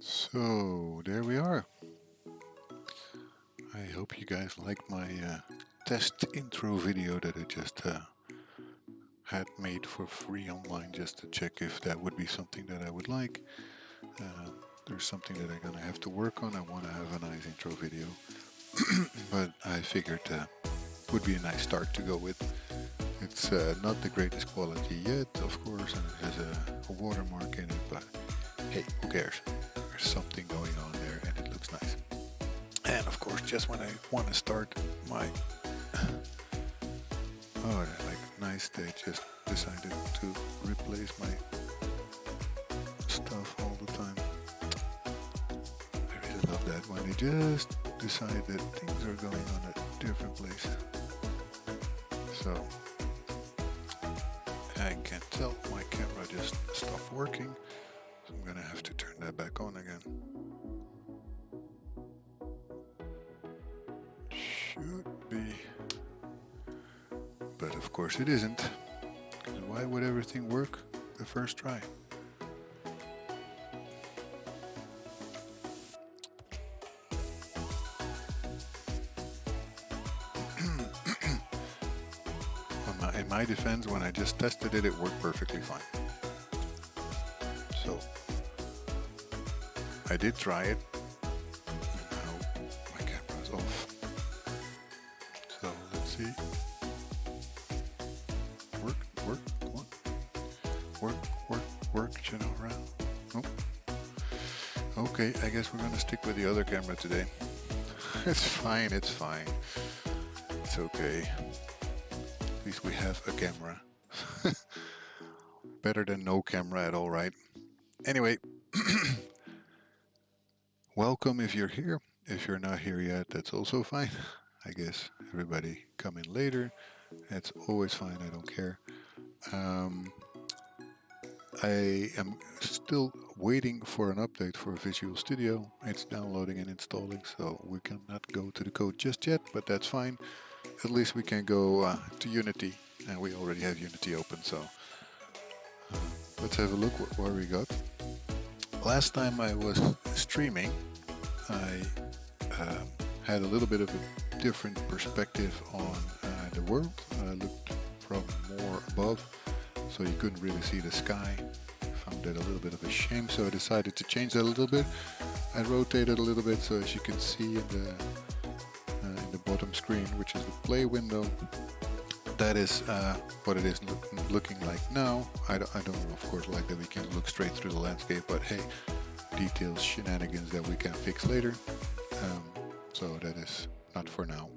So there we are. I hope you guys liked my test intro video that I just had made for free online just to check if that would be something that I would like. There's something that I'm gonna have to work on. I want to have a nice intro video, but I figured would be a nice start to go with. It's not the greatest quality yet, of course, and it has a watermark in it, but hey, who cares? There's something going on there and it looks nice. And of course, just when I want to start my nice, they just decided to replace my stuff all the time. I really love that when they just decide that things are going on a different place. So I can tell my camera just stopped working, so I'm gonna have to turn that back on again. Should be, but of course it isn't, because why would everything work the first try? In my defense, when I just tested it, it worked perfectly fine. So I did try it, and now my camera is off. So let's see. Work, you know, around. Nope. Okay, I guess we're gonna stick with the other camera today. It's fine, it's fine. It's okay. At least we have a camera. Better than no camera at all, right? Anyway, welcome if you're here. If you're not here yet, that's also fine. I guess everybody come in later. That's always fine, I don't care. I am still waiting for an update for Visual Studio. It's downloading and installing, so we cannot go to the code just yet, but that's fine. At least we can go to Unity, and we already have Unity open, so let's have a look where we got. Last time I was streaming, I had a little bit of a different perspective on the world. I looked from more above, so you couldn't really see the sky. I found that a little bit of a shame, so I decided to change that a little bit. I rotated a little bit, so as you can see in the bottom screen, which is the play window, that is what it is looking like now. I don't, of course, like that we can look straight through the landscape, but hey, details, shenanigans that we can fix later. So that is not for now.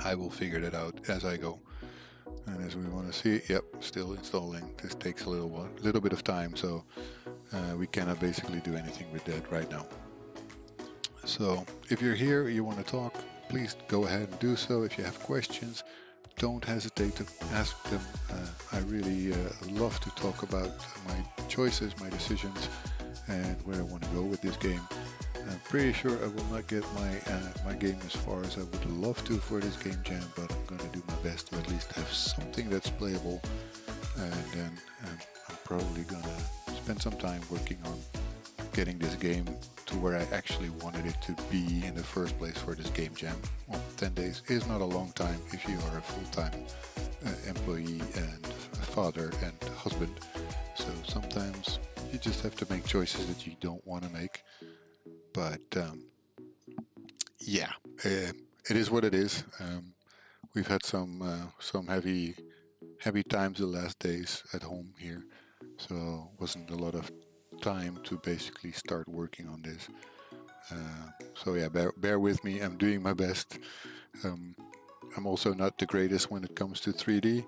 I will figure that out as I go. And as we want to see, yep, still installing. This takes a little bit of time, so we cannot basically do anything with that right now. So if you're here, you want to talk, please go ahead and do so. If you have questions, don't hesitate to ask them. I really love to talk about my choices, my decisions, and where I want to go with this game. I'm pretty sure I will not get my game as far as I would love to for this game jam, but I'm going to do my best to at least have something that's playable, and then I'm probably going to spend some time working on getting this game to where I actually wanted it to be in the first place for this game jam. Well, 10 days is not a long time if you are a full-time employee and father and husband, so sometimes you just have to make choices that you don't want to make. But yeah, it is what it is. We've had some heavy times the last days at home here, so wasn't a lot of time to basically start working on this. So yeah, bear with me. I'm doing my best. I'm also not the greatest when it comes to 3D.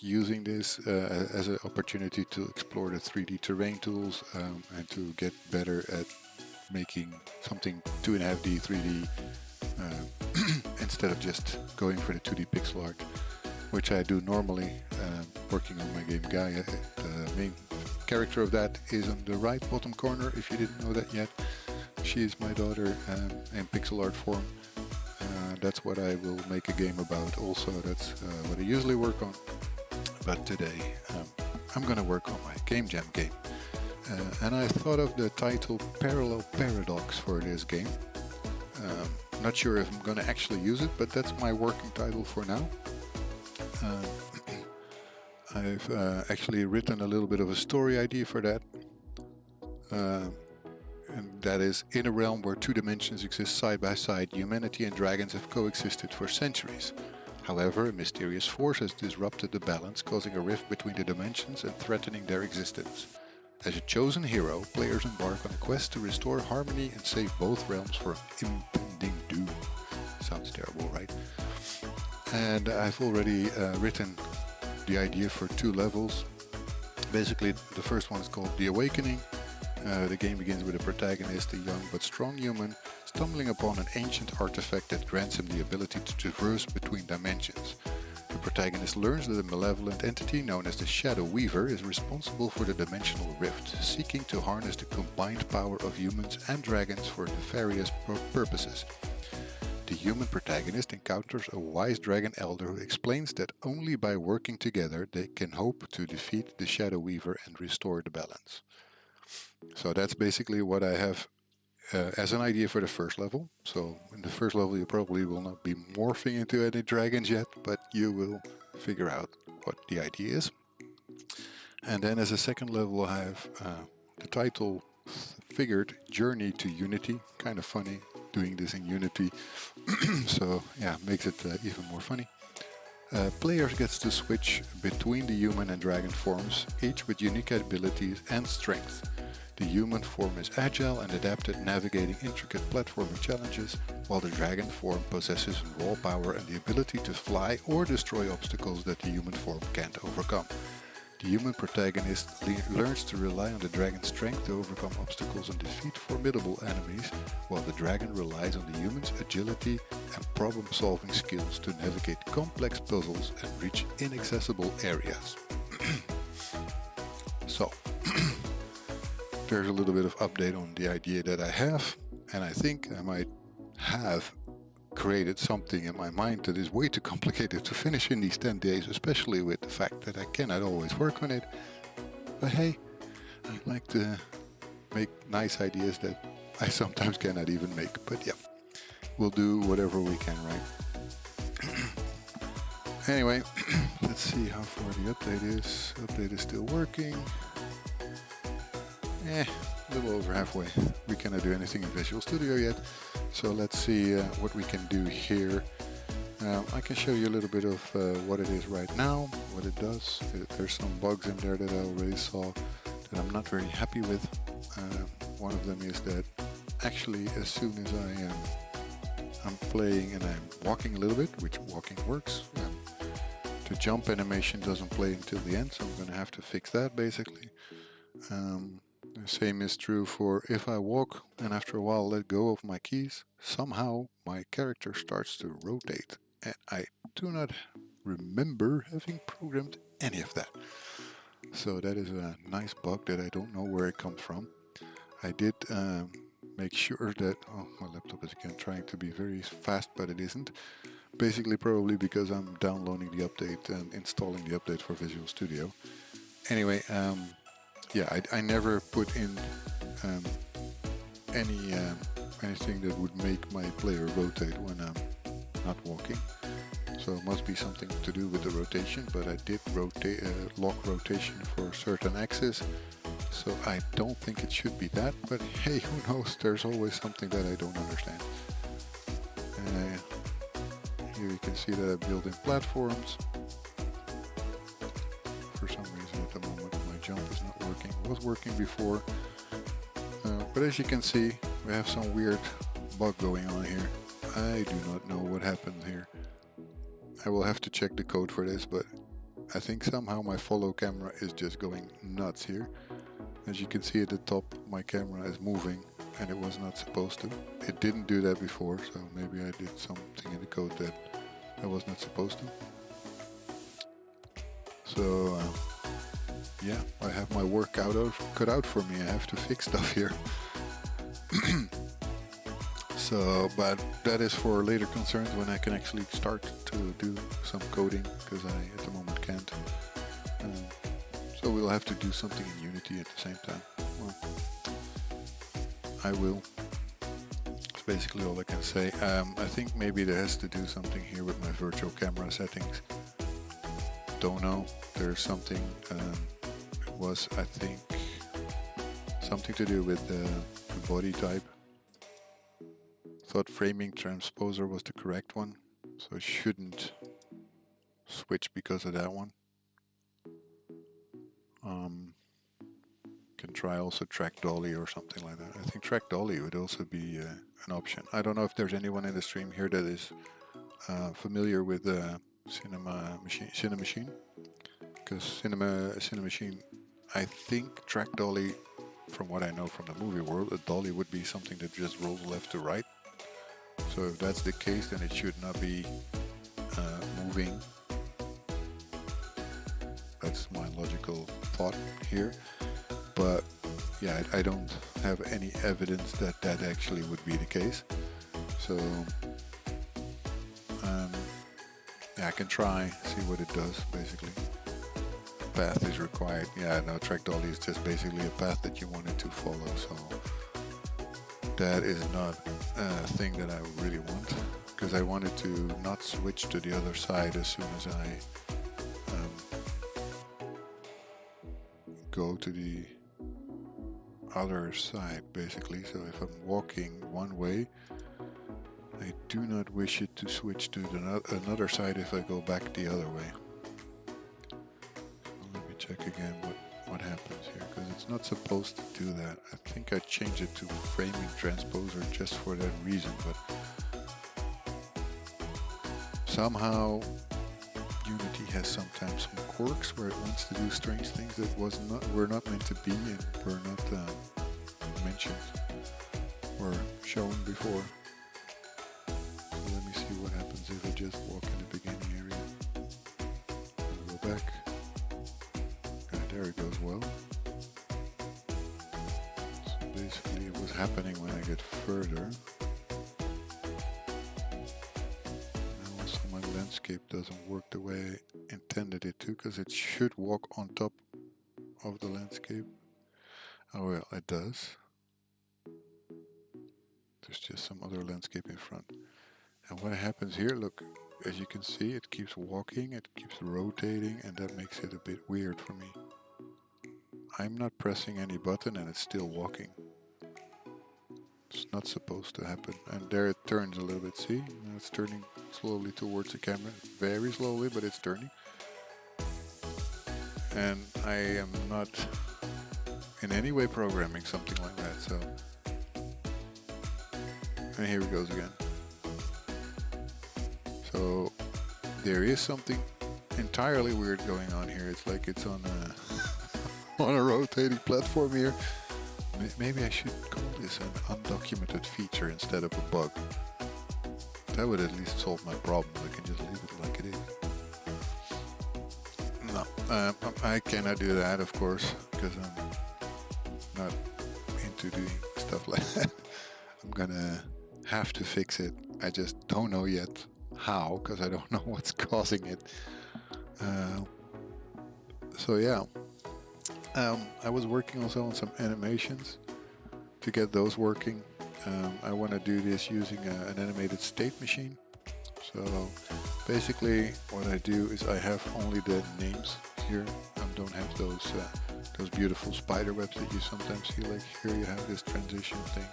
Using this as an opportunity to explore the 3D terrain tools and to get better at making something 2.5D 3D instead of just going for the 2D pixel art, which I do normally working on my game Gaia. The main character of that is on the right bottom corner, if you didn't know that yet. She is my daughter in pixel art form. That's what I will make a game about also. That's what I usually work on. But today I'm going to work on my game jam game. And I thought of the title Parallel Paradox for this game. Not sure if I'm going to actually use it, but that's my working title for now. I've actually written a little bit of a story idea for that. And that is, in a realm where two dimensions exist side by side, humanity and dragons have coexisted for centuries. However, a mysterious force has disrupted the balance, causing a rift between the dimensions and threatening their existence. As a chosen hero, players embark on a quest to restore harmony and save both realms from impending doom. Sounds terrible, right? And I've already written the idea for 2 levels. Basically, the first one is called The Awakening. The game begins with a protagonist, a young but strong human, stumbling upon an ancient artifact that grants him the ability to traverse between dimensions. The protagonist learns that a malevolent entity known as the Shadow Weaver is responsible for the dimensional rift, seeking to harness the combined power of humans and dragons for nefarious purposes. The human protagonist encounters a wise dragon elder who explains that only by working together they can hope to defeat the Shadow Weaver and restore the balance. So that's basically what I have as an idea for the first level. So in the first level you probably will not be morphing into any dragons yet, but you will figure out what the idea is. And then as a second level I have the title figured Journey to Unity. Kind of funny doing this in Unity. So yeah, makes it even more funny. Players gets to switch between the human and dragon forms, each with unique abilities and strengths. The human form is agile and adept at navigating intricate platforming challenges, while the dragon form possesses raw power and the ability to fly or destroy obstacles that the human form can't overcome. The human protagonist learns to rely on the dragon's strength to overcome obstacles and defeat formidable enemies, while the dragon relies on the human's agility and problem-solving skills to navigate complex puzzles and reach inaccessible areas. So, there's a little bit of update on the idea that I have, and I think I might have created something in my mind that is way too complicated to finish in these 10 days, especially with the fact that I cannot always work on it. But hey, I like to make nice ideas that I sometimes cannot even make. But yeah, we'll do whatever we can, right? Anyway, let's see how far the update is. Update is still working. A little over halfway. We cannot do anything in Visual Studio yet. So let's see what we can do here. I can show you a little bit of what it is right now, what it does. There's some bugs in there that I already saw that I'm not very happy with. One of them is that actually as soon as I'm playing and I'm walking a little bit, which walking works, the jump animation doesn't play until the end, so I'm going to have to fix that basically. The same is true for if I walk and after a while let go of my keys, somehow my character starts to rotate, and I do not remember having programmed any of that. So that is a nice bug that I don't know where it comes from. I did make sure that, oh, my laptop is again trying to be very fast, but it isn't. Basically probably because I'm downloading the update and installing the update for Visual Studio. Anyway, yeah, I never put in anything that would make my player rotate when I'm not walking. So it must be something to do with the rotation, but I did lock rotation for certain axes. So I don't think it should be that, but hey, who knows, there's always something that I don't understand. Here you can see that I build in platforms. For some reason at the moment my jump is not working. It was working before, but as you can see we have some weird bug going on here. I do not know what happened here. I will have to check the code for this, but I think somehow my follow camera is just going nuts here. As you can see at the top my camera is moving and it was not supposed to. It didn't do that before, so maybe I did something in the code that I was not supposed to. So yeah, I have my work cut out for me. I have to fix stuff here. So, but that is for later concerns when I can actually start to do some coding, because I at the moment can't. So we'll have to do something in Unity at the same time. well, I will. That's basically all I can say. I think maybe that has to do something here with my virtual camera settings. Don't know. There's something. It was, I think, something to do with the body type. Thought framing transposer was the correct one, so I shouldn't switch because of that one. Can try also track dolly or something like that. I think track dolly would also be an option. I don't know if there's anyone in the stream here that is familiar with Cinemachine, because Cinemachine, I think track dolly, from what I know from the movie world, a dolly would be something that just rolls left to right. So if that's the case, then it should not be moving. That's my logical thought here. But yeah, I don't have any evidence that that actually would be the case. So yeah, I can try, see what it does, basically. Path is required. Yeah, no, track dolly is just basically a path that you wanted to follow. So that is not a thing that I really want, because I wanted to not switch to the other side as soon as I go to the other side, basically. So if I'm walking one way, I do not wish it to switch to another side if I go back the other way. So let me check again what happens here, because it's not supposed to do that. I think I changed it to framing transposer just for that reason, but somehow Unity has sometimes some quirks where it wants to do strange things that were not meant to be and were not mentioned or shown before. So let me see what happens if I just walk in the beginning area. I'll go back. There it goes well. So basically it was happening when I get further. My landscape doesn't work the way I intended it to, because it should walk on top of the landscape. Oh well, it does. There's just some other landscape in front. And what happens here, look, as you can see, it keeps walking, it keeps rotating, and that makes it a bit weird for me. I'm not pressing any button and it's still walking. It's not supposed to happen. And there it turns a little bit, see? Now it's turning slowly towards the camera. Very slowly, but it's turning. And I am not in any way programming something like that, so... And here it goes again. So there is something entirely weird going on here. It's like it's on a on a rotating platform here. Maybe I should call this an undocumented feature instead of a bug. That would at least solve my problem. I can just leave it like it is. No, I cannot do that, of course, because I'm not into doing stuff like that. I'm gonna have to fix it. I just don't know yet how, because I don't know what's causing it. So yeah, I was working also on some animations to get those working. I want to do this using an animated state machine. So basically what I do is I have only the names here. I don't have those beautiful spider webs that you sometimes see. Like here you have this transition thing.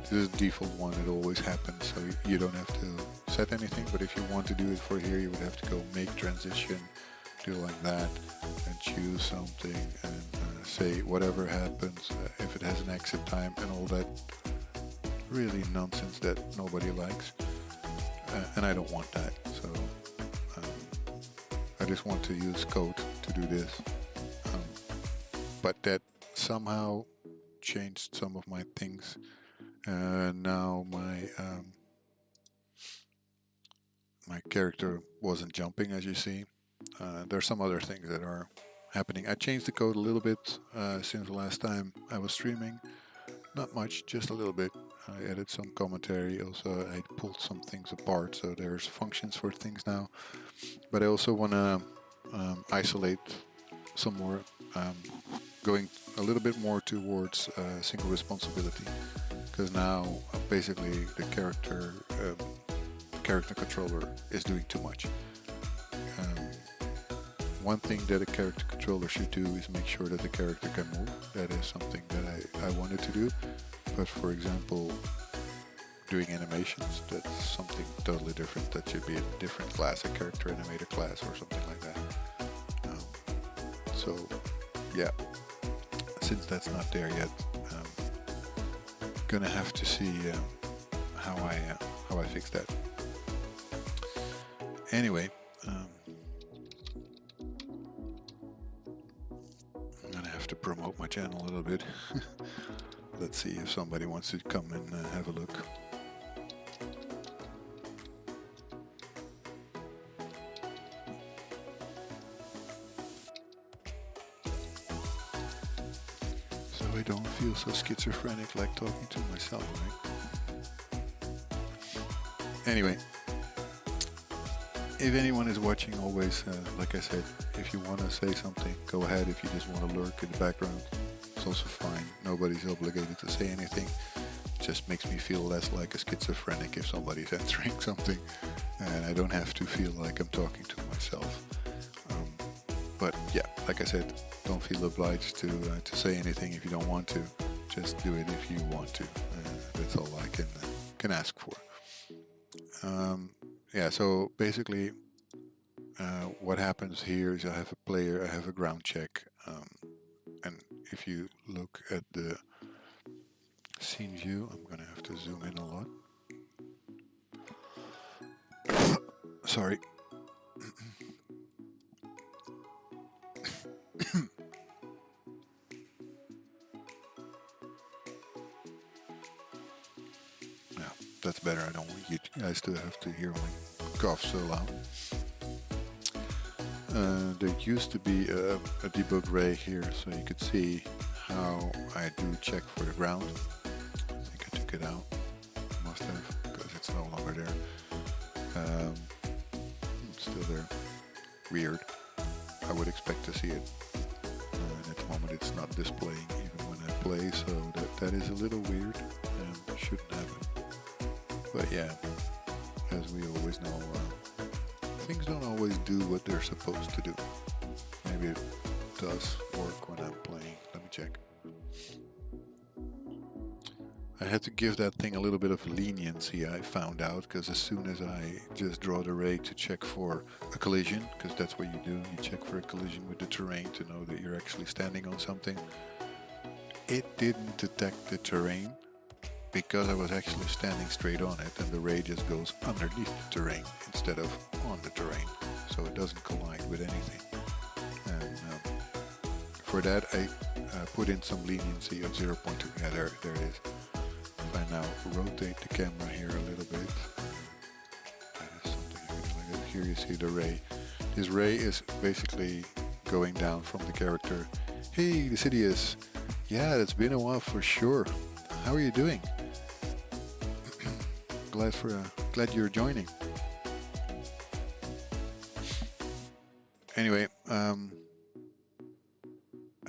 This is the default one, it always happens, so you don't have to set anything, but if you want to do it for here, you would have to go make transition, do like that, and choose something, and say whatever happens, if it has an exit time, and all that really nonsense that nobody likes, and I don't want that, so I just want to use code to do this, but that somehow changed some of my things. Now my character wasn't jumping, as you see. There's some other things that are happening. I changed the code a little bit since the last time I was streaming. Not much, just a little bit. I added some commentary. Also, I pulled some things apart, so there's functions for things now. But I also want to isolate some more going a little bit more towards single responsibility, because now basically the character controller is doing too much. Um, One thing that a character controller should do is make sure that the character can move. That is something that I wanted to do. But for example, doing animations, that's something totally different. That should be a different class, a character animator class or something like that. Um, so, yeah, since that's not there yet, gonna have to see how I fix that. Anyway, I'm gonna have to promote my channel a little bit. Let's see if somebody wants to come and have a look. So I don't feel so schizophrenic like talking to myself, right? Anyway, if anyone is watching, always, like I said, if you want to say something, go ahead. If you just want to lurk in the background, it's also fine. Nobody's obligated to say anything. It just makes me feel less like a schizophrenic if somebody's answering something, and I don't have to feel like I'm talking to myself. But yeah, like I said, don't feel obliged to say anything if you don't want to. Just do it if you want to. That's all I can ask for. Yeah, so basically what happens here is I have a player, I have a ground check, and if you look at the scene view, I'm gonna have to zoom in a lot. Sorry. Yeah, that's better. I don't want you guys to have to hear my cough so loud. There used to be a debug ray here, so you could see how I do check for the ground. I think I took it out. Must have, because it's no longer there. It's still there. Weird. I would expect to see it. And at the moment it's not displaying even when I play, so that is a little weird and shouldn't happen. But yeah, as we always know, things don't always do what they're supposed to do. Maybe it does work when I'm playing. Let me check. I had to give that thing a little bit of leniency, I found out, because as soon as I just draw the ray to check for a collision, because that's what you do, you check for a collision with the terrain to know that you're actually standing on something, it didn't detect the terrain because I was actually standing straight on it, and the ray just goes underneath the terrain instead of on the terrain, so it doesn't collide with anything. And for that I put in some leniency of 0.2. Yeah, there it is. If I now rotate the camera here a little bit, that is something like that. Here you see the ray. This ray is basically going down from the character. Hey, the city is. Yeah, it's been a while for sure. How are you doing? Glad you're joining. Anyway, I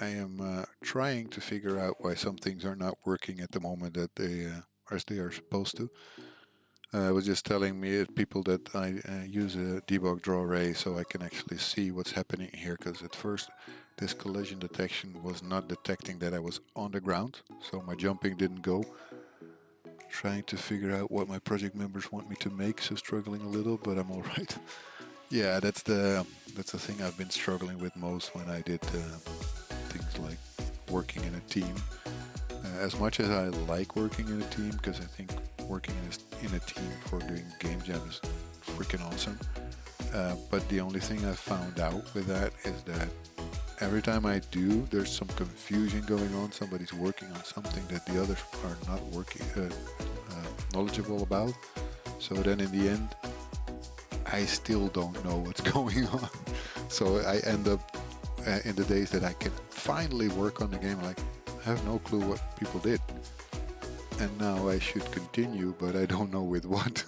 am trying to figure out why some things are not working at the moment that they as they are supposed to. I was just telling people that I use a debug draw ray so I can actually see what's happening here, because at first this collision detection was not detecting that I was on the ground, so my jumping didn't go. Trying to figure out what my project members want me to make, so struggling a little, but I'm alright. Yeah, that's the thing I've been struggling with most when I did things like working in a team. As much as I like working in a team, because I think working in a team for doing game jam is freaking awesome. But the only thing I found out with that is that every time I do, there's some confusion going on. Somebody's working on something that the others are not knowledgeable about. So then in the end, I still don't know what's going on. So I end up in the days that I can finally work on the game, like, I have no clue what people did. And now I should continue, but I don't know with what.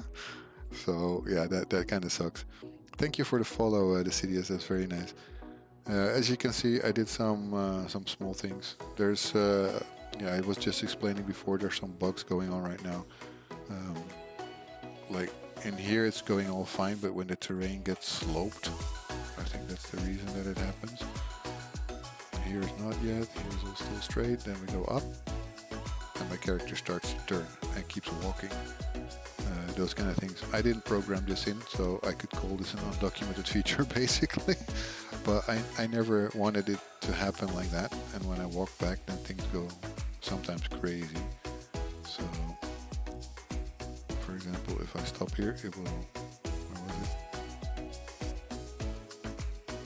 So yeah, that kind of sucks. Thank you for the follow, the CDS, that's very nice. As you can see, I did some small things. Yeah, I was just explaining before. There's some bugs going on right now. Um, like in here, it's going all fine, but when the terrain gets sloped, I think that's the reason that it happens. Here is not yet. Here's all still straight. Then we go up, and my character starts to turn and keeps walking. Those kind of things. I didn't program this in, so I could call this an undocumented feature, basically. But I never wanted it to happen like that. And when I walk back, then things go sometimes crazy. So, for example, if I stop here, it will. Where was it?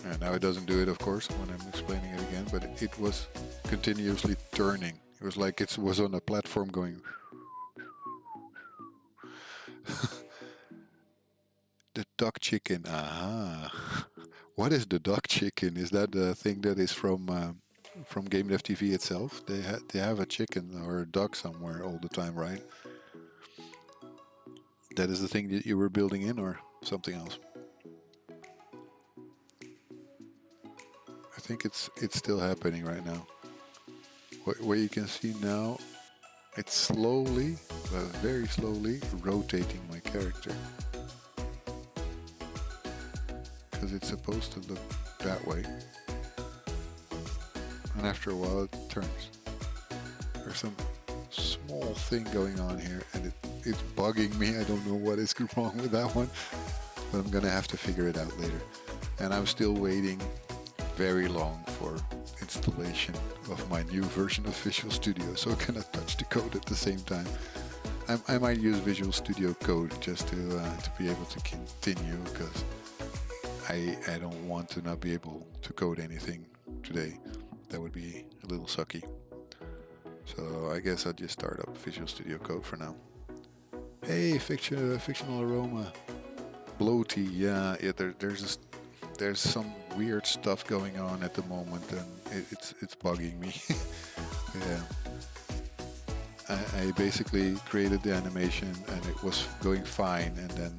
And now it doesn't do it, of course, when I'm explaining it again. But it was continuously turning. It was like it was on a platform going. The duck chicken. Aha. What is the duck chicken? Is that the thing that is from Game Dev TV itself? They have a chicken or a duck somewhere all the time, right? That is the thing that you were building in, or something else? I think it's still happening right now. Where you can see now, it's slowly, very slowly, rotating my character. Because it's supposed to look that way. And after a while it turns. There's some small thing going on here and it's bugging me. I don't know what is wrong with that one. But I'm gonna have to figure it out later. And I'm still waiting very long for installation of my new version of Visual Studio, so I cannot touch the code at the same time. I might use Visual Studio Code just to be able to continue, because I don't want to not be able to code anything today. That would be a little sucky. So I guess I'll just start up Visual Studio Code for now. Hey, fictional aroma. Bloaty, yeah, there's some weird stuff going on at the moment, and it's bugging me. Yeah. I basically created the animation and it was going fine, and then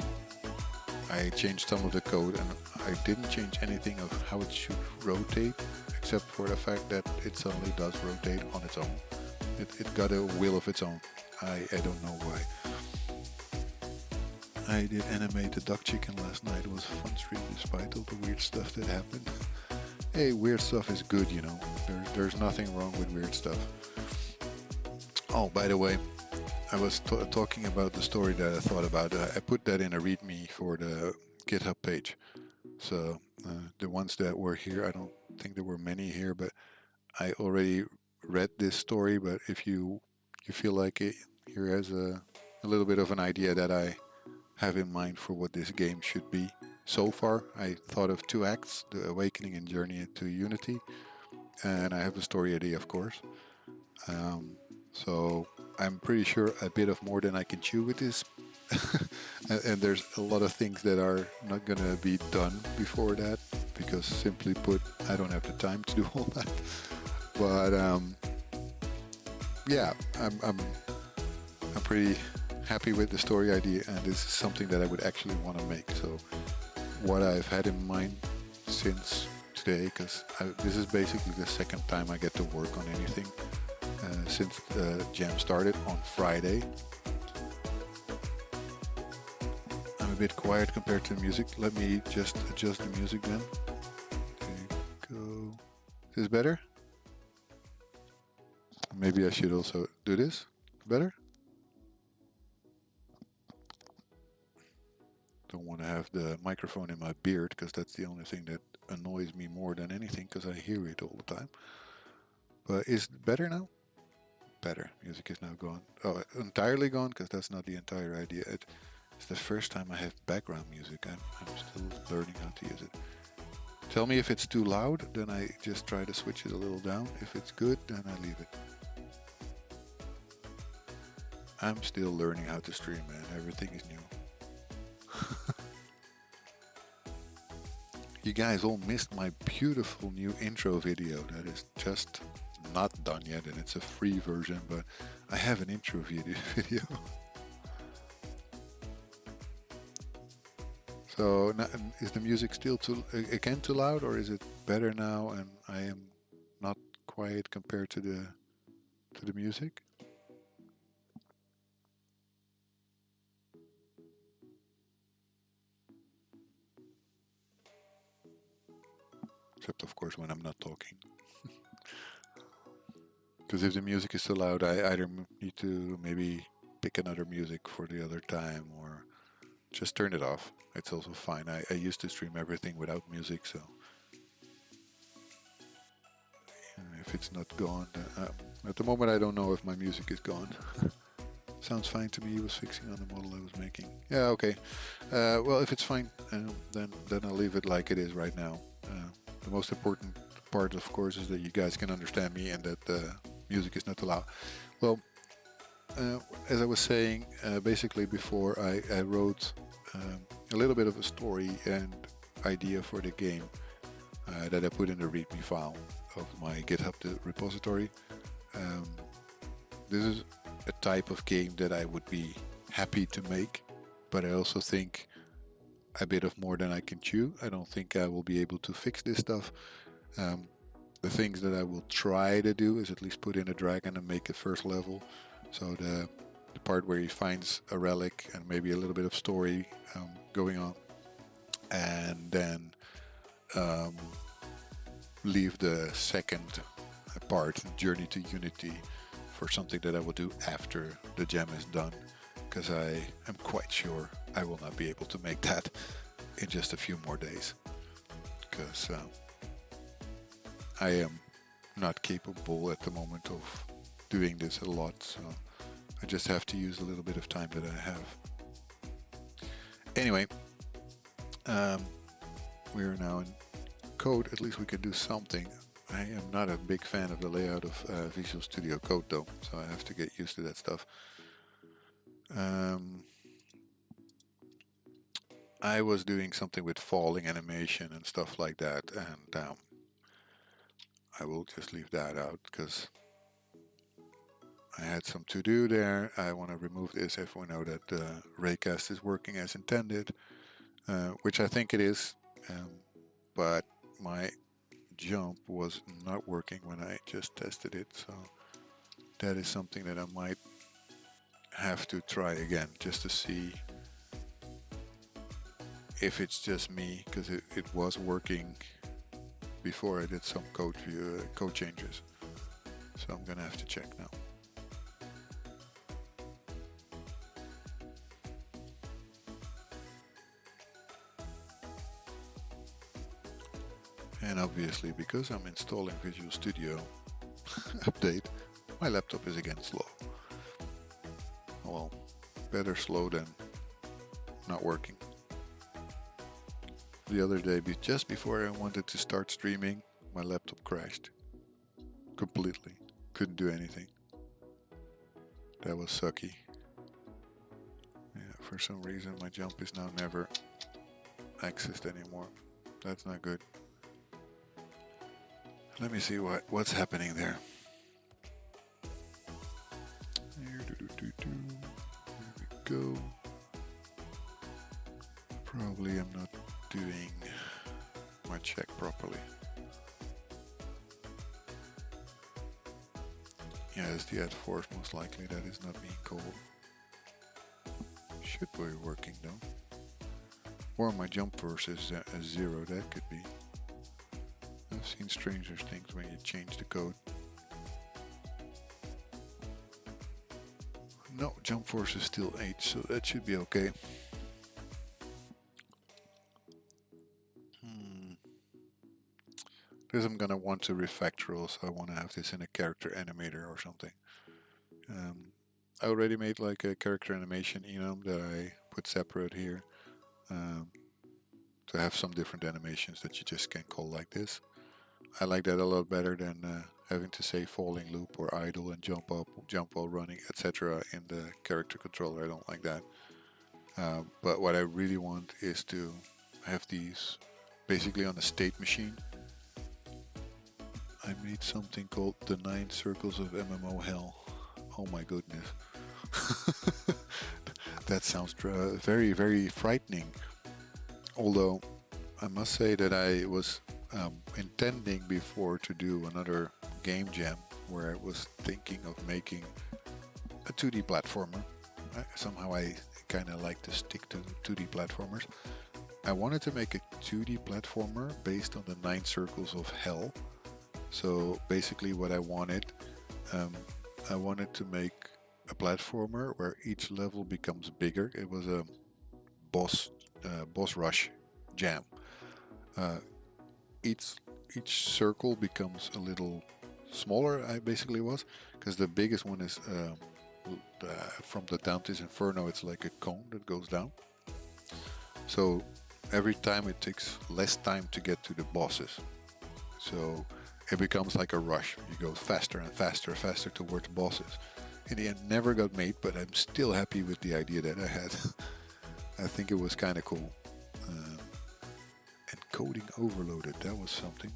I changed some of the code, and I didn't change anything of how it should rotate, except for the fact that it suddenly does rotate on its own. It got a will of its own. I don't know why. I did animate the duck chicken last night. It was a fun stream despite all the weird stuff that happened. Hey, weird stuff is good, you know. There's nothing wrong with weird stuff. Oh, by the way, I was talking about the story that I thought about. I put that in a README for the GitHub page. So the ones that were here, I don't think there were many here, but I already read this story. But if you feel like it, here has a little bit of an idea that I have in mind for what this game should be. So far, I thought of 2 acts, The Awakening and Journey to Unity, and I have a story idea, of course. So I'm pretty sure a bit of more than I can chew with this. And there's a lot of things that are not going to be done before that, because simply put, I don't have the time to do all that. But yeah, I'm pretty happy with the story idea, and this is something that I would actually want to make. So what I've had in mind since today, because this is basically the second time I get to work on anything since the jam started on Friday. I'm a bit quiet compared to the music. Let me just adjust the music then. There you go. Is this better? Maybe I should also do this. Better? Don't want to have the microphone in my beard, because that's the only thing that annoys me more than anything, because I hear it all the time. But is it better now? Better. Music is now gone. Oh, entirely gone, because that's not the entire idea. It's the first time I have background music. I'm still learning how to use it. Tell me if it's too loud, then I just try to switch it a little down. If it's good, then I leave it. I'm still learning how to stream, man. Everything is new. You guys all missed my beautiful new intro video that is just not done yet, and it's a free version, but I have an intro video. So is the music still again too loud, or is it better now? And I am not quiet compared to the music. Except of course when I'm not talking. Because if the music is too loud, I either need to maybe pick another music for the other time, or just turn it off. It's also fine. I used to stream everything without music, so if it's not gone, at the moment I don't know if my music is gone. Sounds fine to me. He was fixing on the model I was making. Yeah, okay. Well, if it's fine, then I'll leave it like it is right now. The most important part, of course, is that you guys can understand me and that the music is not too loud. Well, as I was saying, basically before I wrote a little bit of a story and idea for the game that I put in the README file of my GitHub repository. Um, this is a type of game that I would be happy to make, but I also think a bit of more than I can chew. I don't think I will be able to fix this stuff. Um, the things that I will try to do is at least put in a dragon and make a first level. So the part where he finds a relic and maybe a little bit of story going on, and then um, leave the second part, Journey to Unity, for something that I will do after the gem is done, because I am quite sure I will not be able to make that in just a few more days, because I am not capable at the moment of doing this a lot, so I just have to use a little bit of time that I have. Anyway, we are now in code. At least we can do something. I am not a big fan of the layout of Visual Studio Code though, so I have to get used to that stuff. I was doing something with falling animation and stuff like that, and I will just leave that out because I had some to do there. I want to remove this if we know that Raycast is working as intended, which I think it is, but my jump was not working when I just tested it, so that is something that I might have to try again just to see if it's just me, because it was working before I did some code changes. So I'm gonna have to check now. And obviously, because I'm installing Visual Studio Update, my laptop is again slow. Well, better slow than not working. The other day, just before I wanted to start streaming, my laptop crashed completely. Couldn't do anything. That was sucky. Yeah, for some reason my jump is now never accessed anymore. That's not good. Let me see what's happening there. There we go. Probably I'm not doing my check properly. Yeah, it's the add force most likely that is not being called. Should be working though. Or my jump force is a 0, that could be. I've seen stranger things when you change the code. No, jump force is still 8, so that should be okay. Because I'm gonna want to refactor also, I want to have this in a character animator or something. I already made like a character animation enum that I put separate here to have some different animations that you just can call like this. I like that a lot better than having to say falling loop or idle and jump up, jump while running, etc. in the character controller. I don't like that. But what I really want is to have these basically on a state machine. I made something called the 9 Circles of MMO Hell. Oh my goodness. That sounds very, very frightening. Although I must say that I was intending before to do another game jam where I was thinking of making a 2D platformer. Somehow I kind of like to stick to 2D platformers. I wanted to make a 2D platformer based on the Nine Circles of Hell. So basically, what um, I wanted to make a platformer where each level becomes bigger. It was a boss boss rush jam. Uh, each each circle becomes a little smaller. I basically was because the biggest one is from the Dante's Inferno. It's like a cone that goes down. So every time it takes less time to get to the bosses. So it becomes like a rush. You go faster and faster, faster towards bosses. In the end, never got made, but I'm still happy with the idea that I had. I think it was kind of cool. Encoding overloaded, that was something.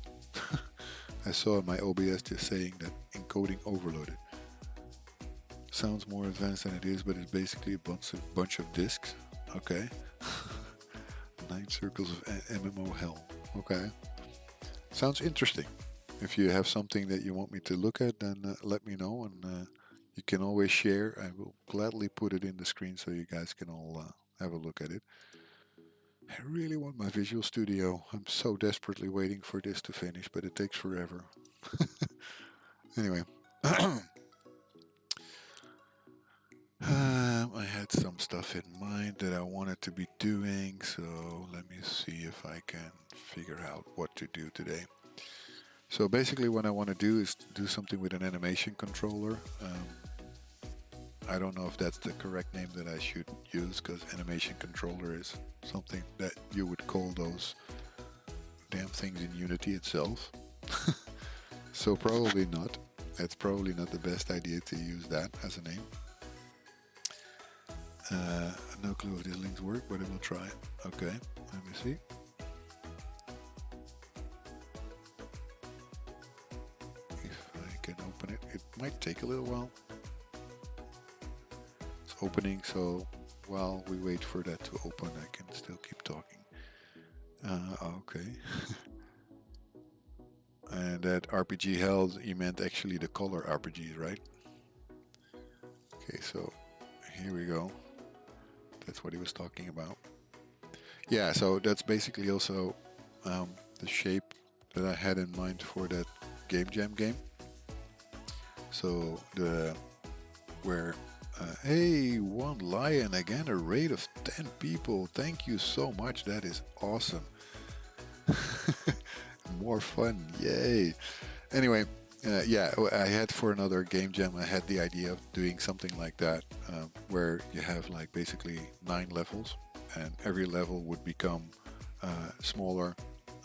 I saw in my OBS just saying that encoding overloaded. Sounds more advanced than it is, but it's basically a bunch of disks. Okay. Nine circles of MMO hell. Okay. Sounds interesting. If you have something that you want me to look at, then let me know, and you can always share. I will gladly put it in the screen so you guys can all have a look at it. I really want my Visual Studio. I'm so desperately waiting for this to finish, but it takes forever. Anyway, I had some stuff in mind that I wanted to be doing, so let me see if I can figure out what to do today. So basically what I want to do is do something with an animation controller. I don't know if that's the correct name that I should use, because animation controller is something that you would call those damn things in Unity itself. So probably not. It's probably not the best idea to use that as a name. No clue if these links work, but I will try. Okay, let me see. If I can open it, it might take a little while. It's opening, so while we wait for that to open, I can still keep talking. Okay. And that RPG held, you meant actually the color RPGs, right? Okay, so here we go. That's what he was talking about. Yeah, so that's basically also the shape that I had in mind for that Game Jam game. So hey, one lion again, a raid of 10 people. Thank you so much. That is awesome. More fun, yay! Anyway, yeah, I had for another game jam. I had the idea of doing something like that, where you have like basically 9 levels, and every level would become smaller,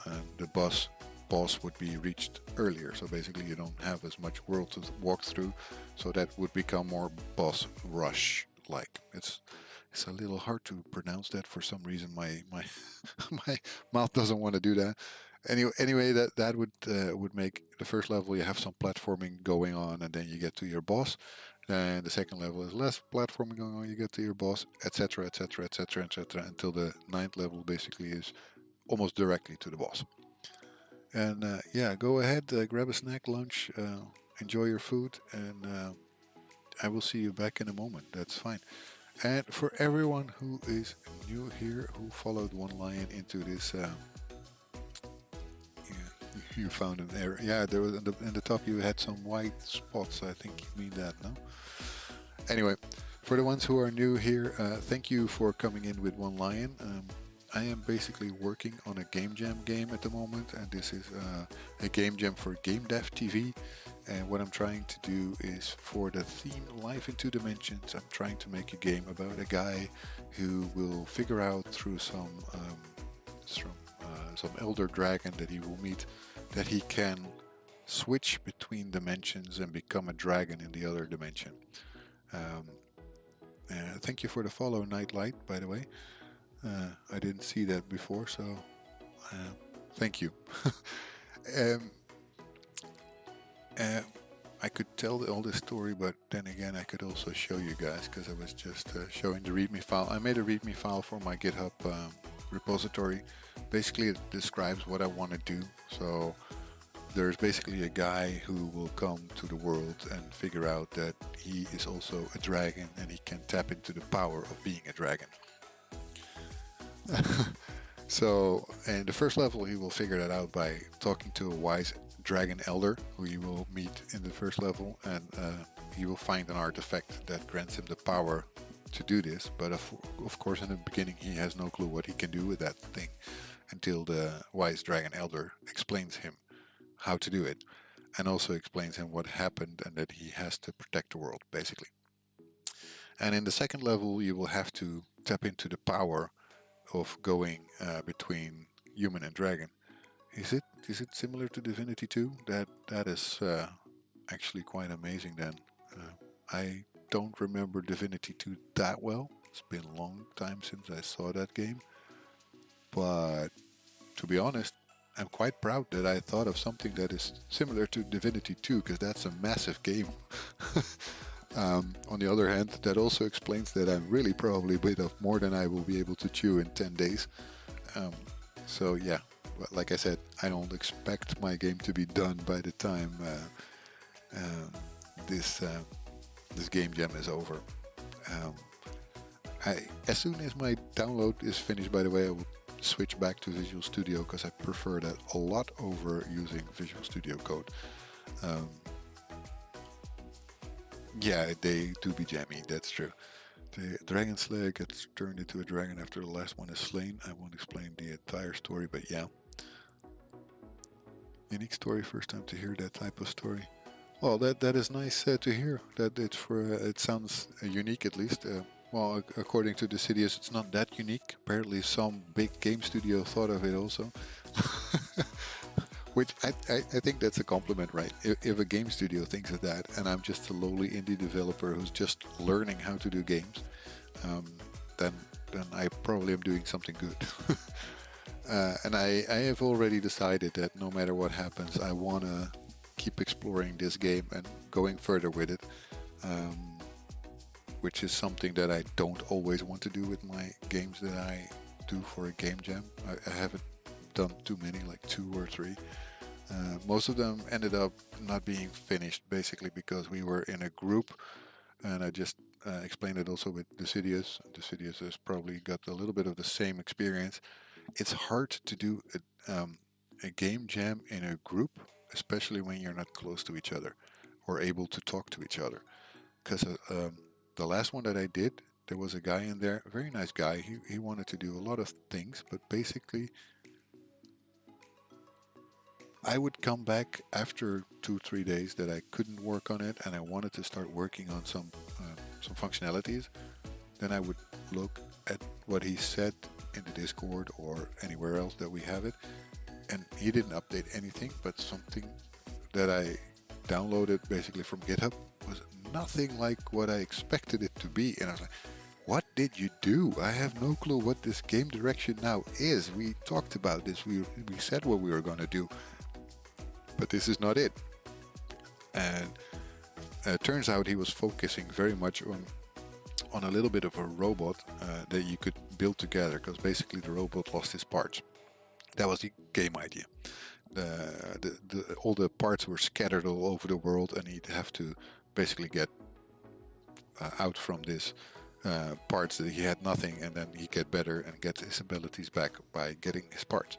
and the boss would be reached earlier. So basically, you don't have as much world to walk through, so that would become more boss rush like. It's a little hard to pronounce that for some reason. My my mouth doesn't want to do that. Anyway, that would make the first level, you have some platforming going on, and then you get to your boss. Then the second level is less platforming going on. You get to your boss, etc., etc., etc., etc., until the ninth level basically is almost directly to the boss. And yeah, go ahead, grab a snack, lunch, enjoy your food, and I will see you back in a moment. That's fine. And for everyone who is new here, who followed One Lion into this, you found an error. Yeah, there was in the top you had some white spots. I think you mean that, no? Anyway, for the ones who are new here, thank you for coming in with One Lion. I am basically working on a Game Jam game at the moment, and this is a Game Jam for Game Dev TV. And what I'm trying to do is, for the theme Life in Two Dimensions, I'm trying to make a game about a guy who will figure out through some elder dragon that he will meet that he can switch between dimensions and become a dragon in the other dimension. Thank you for the follow, Nightlight, by the way. I didn't see that before, so thank you. um, I could tell all this story, but then again, I could also show you guys, because I was just showing the README file. I made a README file for my GitHub repository. Basically, it describes what I want to do. So there's basically a guy who will come to the world and figure out that he is also a dragon and he can tap into the power of being a dragon. So, in the first level, he will figure that out by talking to a wise dragon elder who you will meet in the first level, and he will find an artifact that grants him the power to do this. But of course, in the beginning, he has no clue what he can do with that thing until the wise dragon elder explains him how to do it, and also explains him what happened and that he has to protect the world, basically. And in the second level, you will have to tap into the power of going between human and dragon. Is it similar to Divinity 2? That is actually quite amazing. Then I don't remember Divinity 2 that well. It's been a long time since I saw that game, but to be honest, I'm quite proud that I thought of something that is similar to Divinity 2 because that's a massive game. On the other hand, that also explains that I'm really probably bit of more than I will be able to chew in 10 days. Um, so yeah, like I said, I don't expect my game to be done by the time um, this this game jam is over. Um, as soon as my download is finished, by the way, I will switch back to Visual Studio because I prefer that a lot over using Visual Studio Code. Um, yeah, they do be jammy, that's true. The Dragon Slayer gets turned into a dragon after the last one is slain. I won't explain the entire story, but yeah. Unique story, first time to hear that type of story. Well, that is nice to hear. That it's for it sounds unique at least. Well, according to Decidius, it's not that unique. Apparently, some big game studio thought of it also. Which I think that's a compliment, right? If a game studio thinks of that, and I'm just a lowly indie developer who's just learning how to do games, um, then I probably am doing something good. And I have already decided that no matter what happens, I want to keep exploring this game and going further with it, which is something that I don't always want to do with my games that I do for a game jam. I haven't done too many, like 2 or 3. Most of them ended up not being finished, basically because we were in a group, and I just explained it also with Decidius. Decidius has probably got a little bit of the same experience. It's hard to do a game jam in a group, especially when you're not close to each other or able to talk to each other. Because the last one that I did, there was a guy in there, a very nice guy. He wanted to do a lot of things, but basically I would come back after 2 3 days that I couldn't work on it, and I wanted to start working on some functionalities. Then I would look at what he said in the Discord or anywhere else that we have it, and he didn't update anything, but something that I downloaded basically from GitHub was nothing like what I expected it to be, and I was like, what did you do? I have no clue what this game direction now is. We talked about this. We said what we were going to do, but this is not it. And it turns out he was focusing very much on a little bit of a robot that you could build together, because basically the robot lost his parts. That was the game idea. All the parts were scattered all over the world, and he'd have to basically get out from this parts that he had nothing, and then he get better and get his abilities back by getting his parts.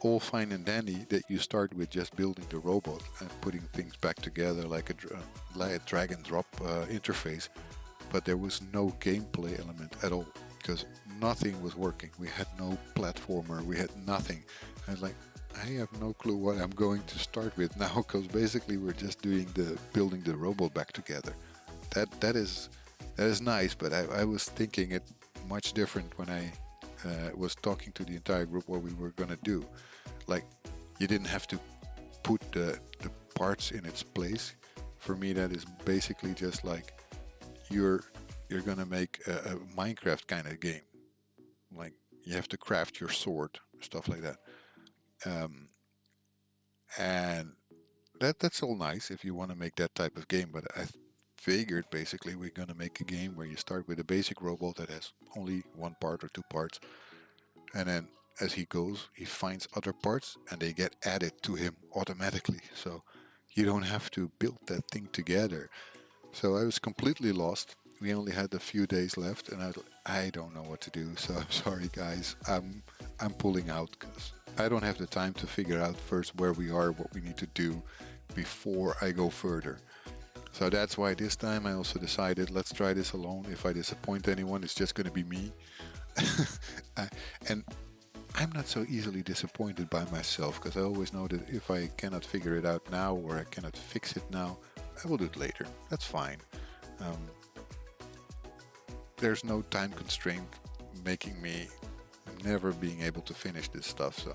All fine and dandy that you start with just building the robot and putting things back together like a drag and drop interface, but there was no gameplay element at all because nothing was working. We had no platformer, we had nothing. I was like, I have no clue what I'm going to start with now, because basically we're just building the robot back together. That is nice, but I was thinking it much different when I was talking to the entire group what we were gonna do. Like, you didn't have to put the parts in its place. For me, that is basically just like you're gonna make a Minecraft kind of game. Like, you have to craft your sword, stuff like that. And that's all nice if you want to make that type of game, but I figured basically we're gonna make a game where you start with a basic robot that has only 1 part or 2 parts, and then as he goes, he finds other parts and they get added to him automatically. So you don't have to build that thing together. So I was completely lost. We only had a few days left, and I don't know what to do. So I'm sorry, guys. I'm pulling out because I don't have the time to figure out first where we are, what we need to do before I go further. So that's why this time I also decided let's try this alone. If I disappoint anyone, it's just going to be me. And I'm not so easily disappointed by myself because I always know that if I cannot figure it out now or I cannot fix it now, I will do it later. That's fine. Um, there's no time constraint making me never being able to finish this stuff. So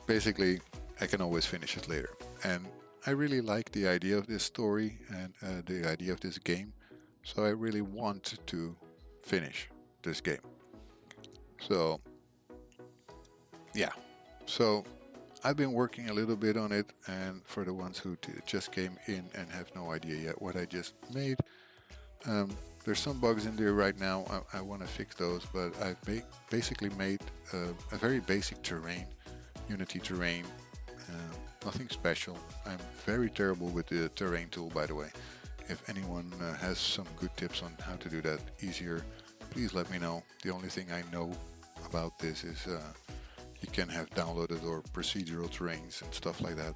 basically, I can always finish it later. And I really like the idea of this story and the idea of this game. So I really want to finish this game. So yeah. So I've been working a little bit on it, and for the ones who just came in and have no idea yet what I just made, um, there's some bugs in there right now. I want to fix those, but I've basically made a very basic terrain, Unity terrain, nothing special. I'm very terrible with the terrain tool, by the way. If anyone has some good tips on how to do that easier, please let me know. The only thing I know about this is you can have downloaded or procedural terrains and stuff like that.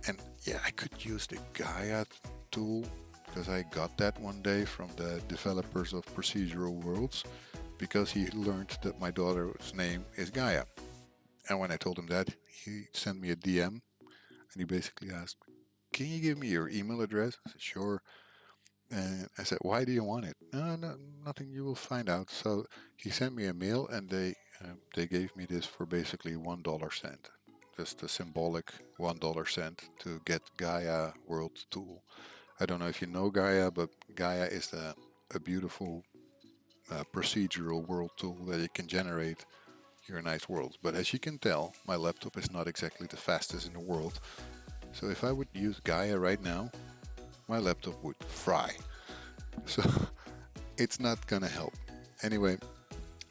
And yeah, I could use the Gaia tool because I got that one day from the developers of Procedural Worlds because he learned that my daughter's name is Gaia. And when I told him that, he sent me a DM and he basically asked, "Can you give me your email address?" I said, "Sure." And I said, "Why do you want it?" "No, no, nothing. You will find out." So he sent me a mail, and they gave me this for basically $1 cent, just a symbolic $1 cent to get Gaia World Tool. I don't know if you know Gaia, but Gaia is a beautiful procedural world tool that you can generate your nice worlds. But as you can tell, my laptop is not exactly the fastest in the world. So if I would use Gaia right now, my laptop would fry. So it's not gonna help. Anyway,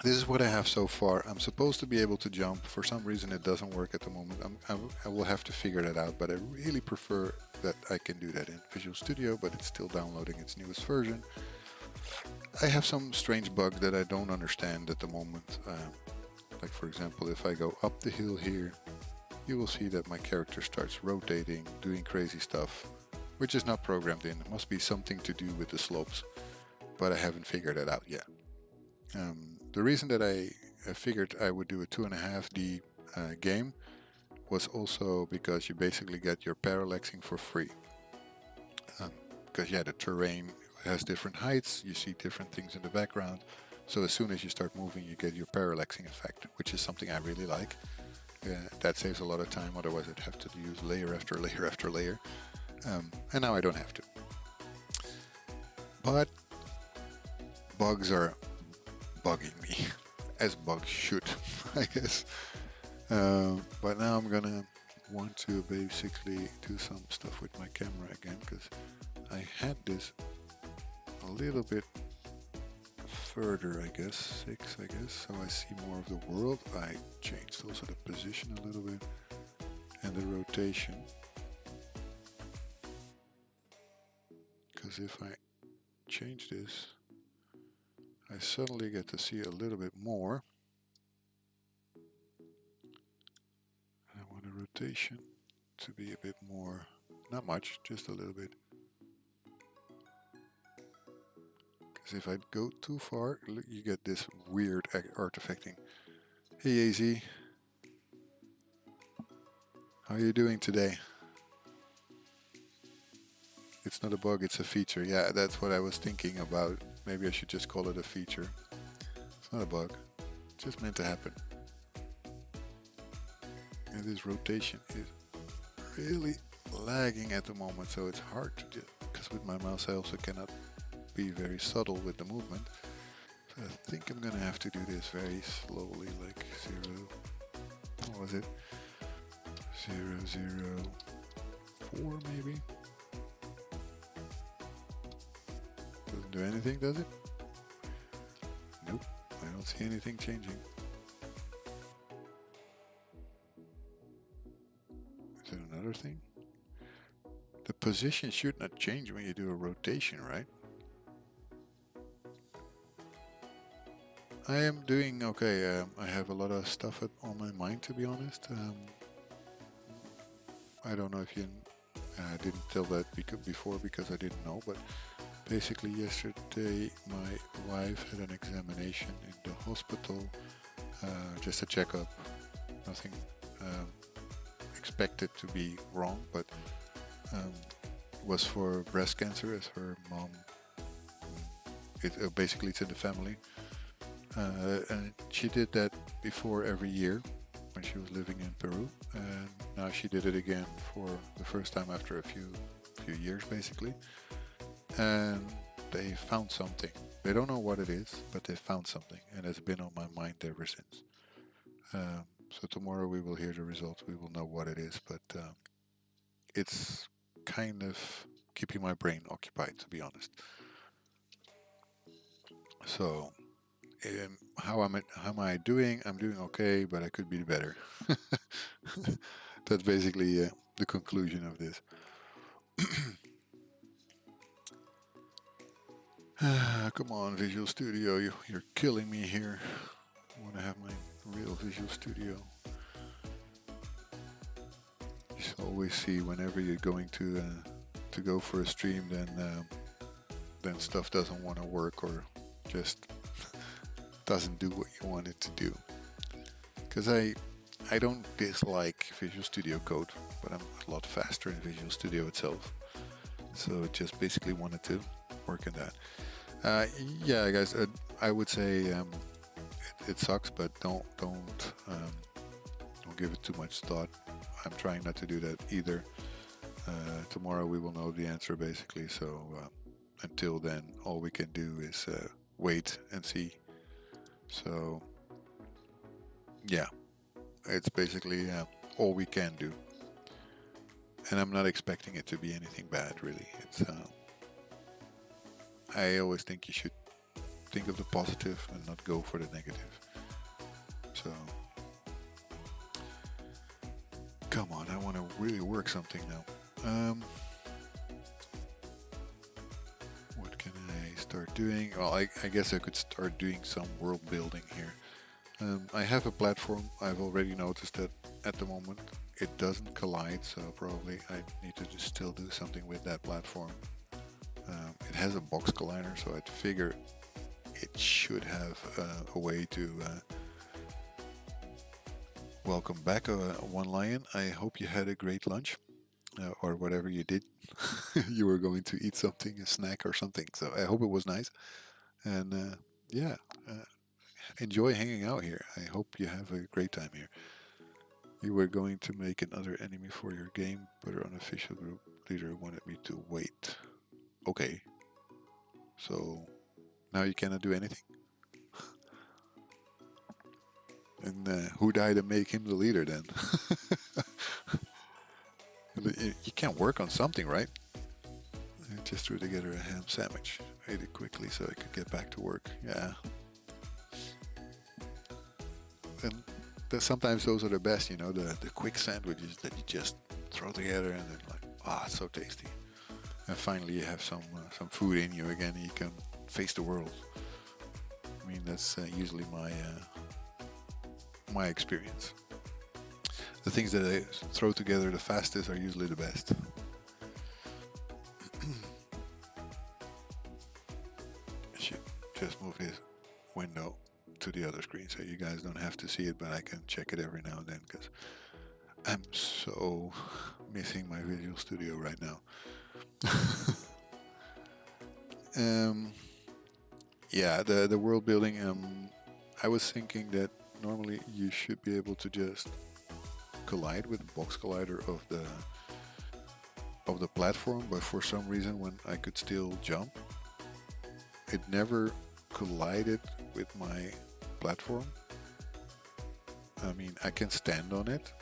this is what I have so far. I'm supposed to be able to jump. For some reason, it doesn't work at the moment. I will have to figure that out, but I really prefer that I can do that in Visual Studio, but it's still downloading its newest version. I have some strange bugs that I don't understand at the moment. Like, for example, if I go up the hill here, you will see that my character starts rotating, doing crazy stuff, which is not programmed in. It must be something to do with the slopes, but I haven't figured it out yet. The reason that I figured I would do a 2.5D game was also because you basically get your parallaxing for free. Because yeah, the terrain has different heights, you see different things in the background. So as soon as you start moving, you get your parallaxing effect, which is something I really like. That saves a lot of time, otherwise I'd have to use layer after layer after layer. And now I don't have to. But bugs are bugging me, as bugs should, I guess. But now I'm gonna want to basically do some stuff with my camera again, because I had this a little bit further, I guess, 6, I guess, so I see more of the world. I changed also the position a little bit and the rotation, because if I change this, I suddenly get to see a little bit more. I want the rotation to be a bit more, not much, just a little bit. Because if I go too far, you get this weird artifacting. Hey AZ, how are you doing today? It's not a bug, it's a feature. Yeah, that's what I was thinking about. Maybe I should just call it a feature. It's not a bug, it's just meant to happen. And this rotation is really lagging at the moment, so it's hard to do. Because with my mouse I also cannot be very subtle with the movement. So I think I'm gonna have to do this very slowly, like 0, what was it? 004 maybe? Doesn't do anything, does it? Nope, I don't see anything changing. another thing. The position should not change when you do a rotation, right? I am doing okay. I have a lot of stuff on my mind, to be honest. I don't know if you didn't tell that before because I didn't know, but basically yesterday my wife had an examination in the hospital, just a checkup, nothing expected to be wrong, but was for breast cancer as her mom. Basically it's in the family, and she did that before every year when she was living in Peru, and now she did it again for the first time after a few years basically, and they found something. They don't know what it is, but they found something, and it's been on my mind ever since. So tomorrow we will hear the results. We will know what it is, but it's kind of keeping my brain occupied, to be honest. So, how am I doing? I'm doing okay, but I could be better. That's basically the conclusion of this. Come on, Visual Studio, you're killing me here. I want to have my real Visual Studio. You always see whenever you're going to go for a stream, then stuff doesn't want to work or just doesn't do what you want it to do. Because I don't dislike Visual Studio Code, but I'm a lot faster in Visual Studio itself. So just basically wanted to work on that. Yeah, guys, I would say it sucks, but don't give it too much thought. I'm trying not to do that either. Tomorrow we will know the answer basically. So until then, all we can do is wait and see. So yeah, it's basically all we can do. And I'm not expecting it to be anything bad, really. It's I always think you should think of the positive and not go for the negative. So come on, I want to really work something now. What can I start doing? Well, I guess I could start doing some world building here. I have a platform. I've already noticed that at the moment it doesn't collide, so probably I need to just still do something with that platform. It has a box collider, so I'd figure it should have a way to welcome back, One Lion. I hope you had a great lunch, or whatever you did. You were going to eat something, a snack or something, so I hope it was nice. And yeah, enjoy hanging out here. I hope you have a great time here. You were going to make another enemy for your game, but our unofficial group leader wanted me to wait. Okay. So now you cannot do anything. And who died to make him the leader then? You can't work on something, right? I just threw together a ham sandwich. I ate it quickly so I could get back to work. Yeah. And sometimes those are the best, you know, the quick sandwiches that you just throw together and then like, it's so tasty. And finally you have some food in you again and you can face the world. I mean, that's usually my experience. The things that I throw together the fastest are usually the best. I should just move this window to the other screen so you guys don't have to see it, but I can check it every now and then because I'm so missing my Visual Studio right now. Yeah, the world building. I was thinking that normally you should be able to just collide with the box collider of the platform, but for some reason when I could still jump, it never collided with my platform. I mean, I can stand on it,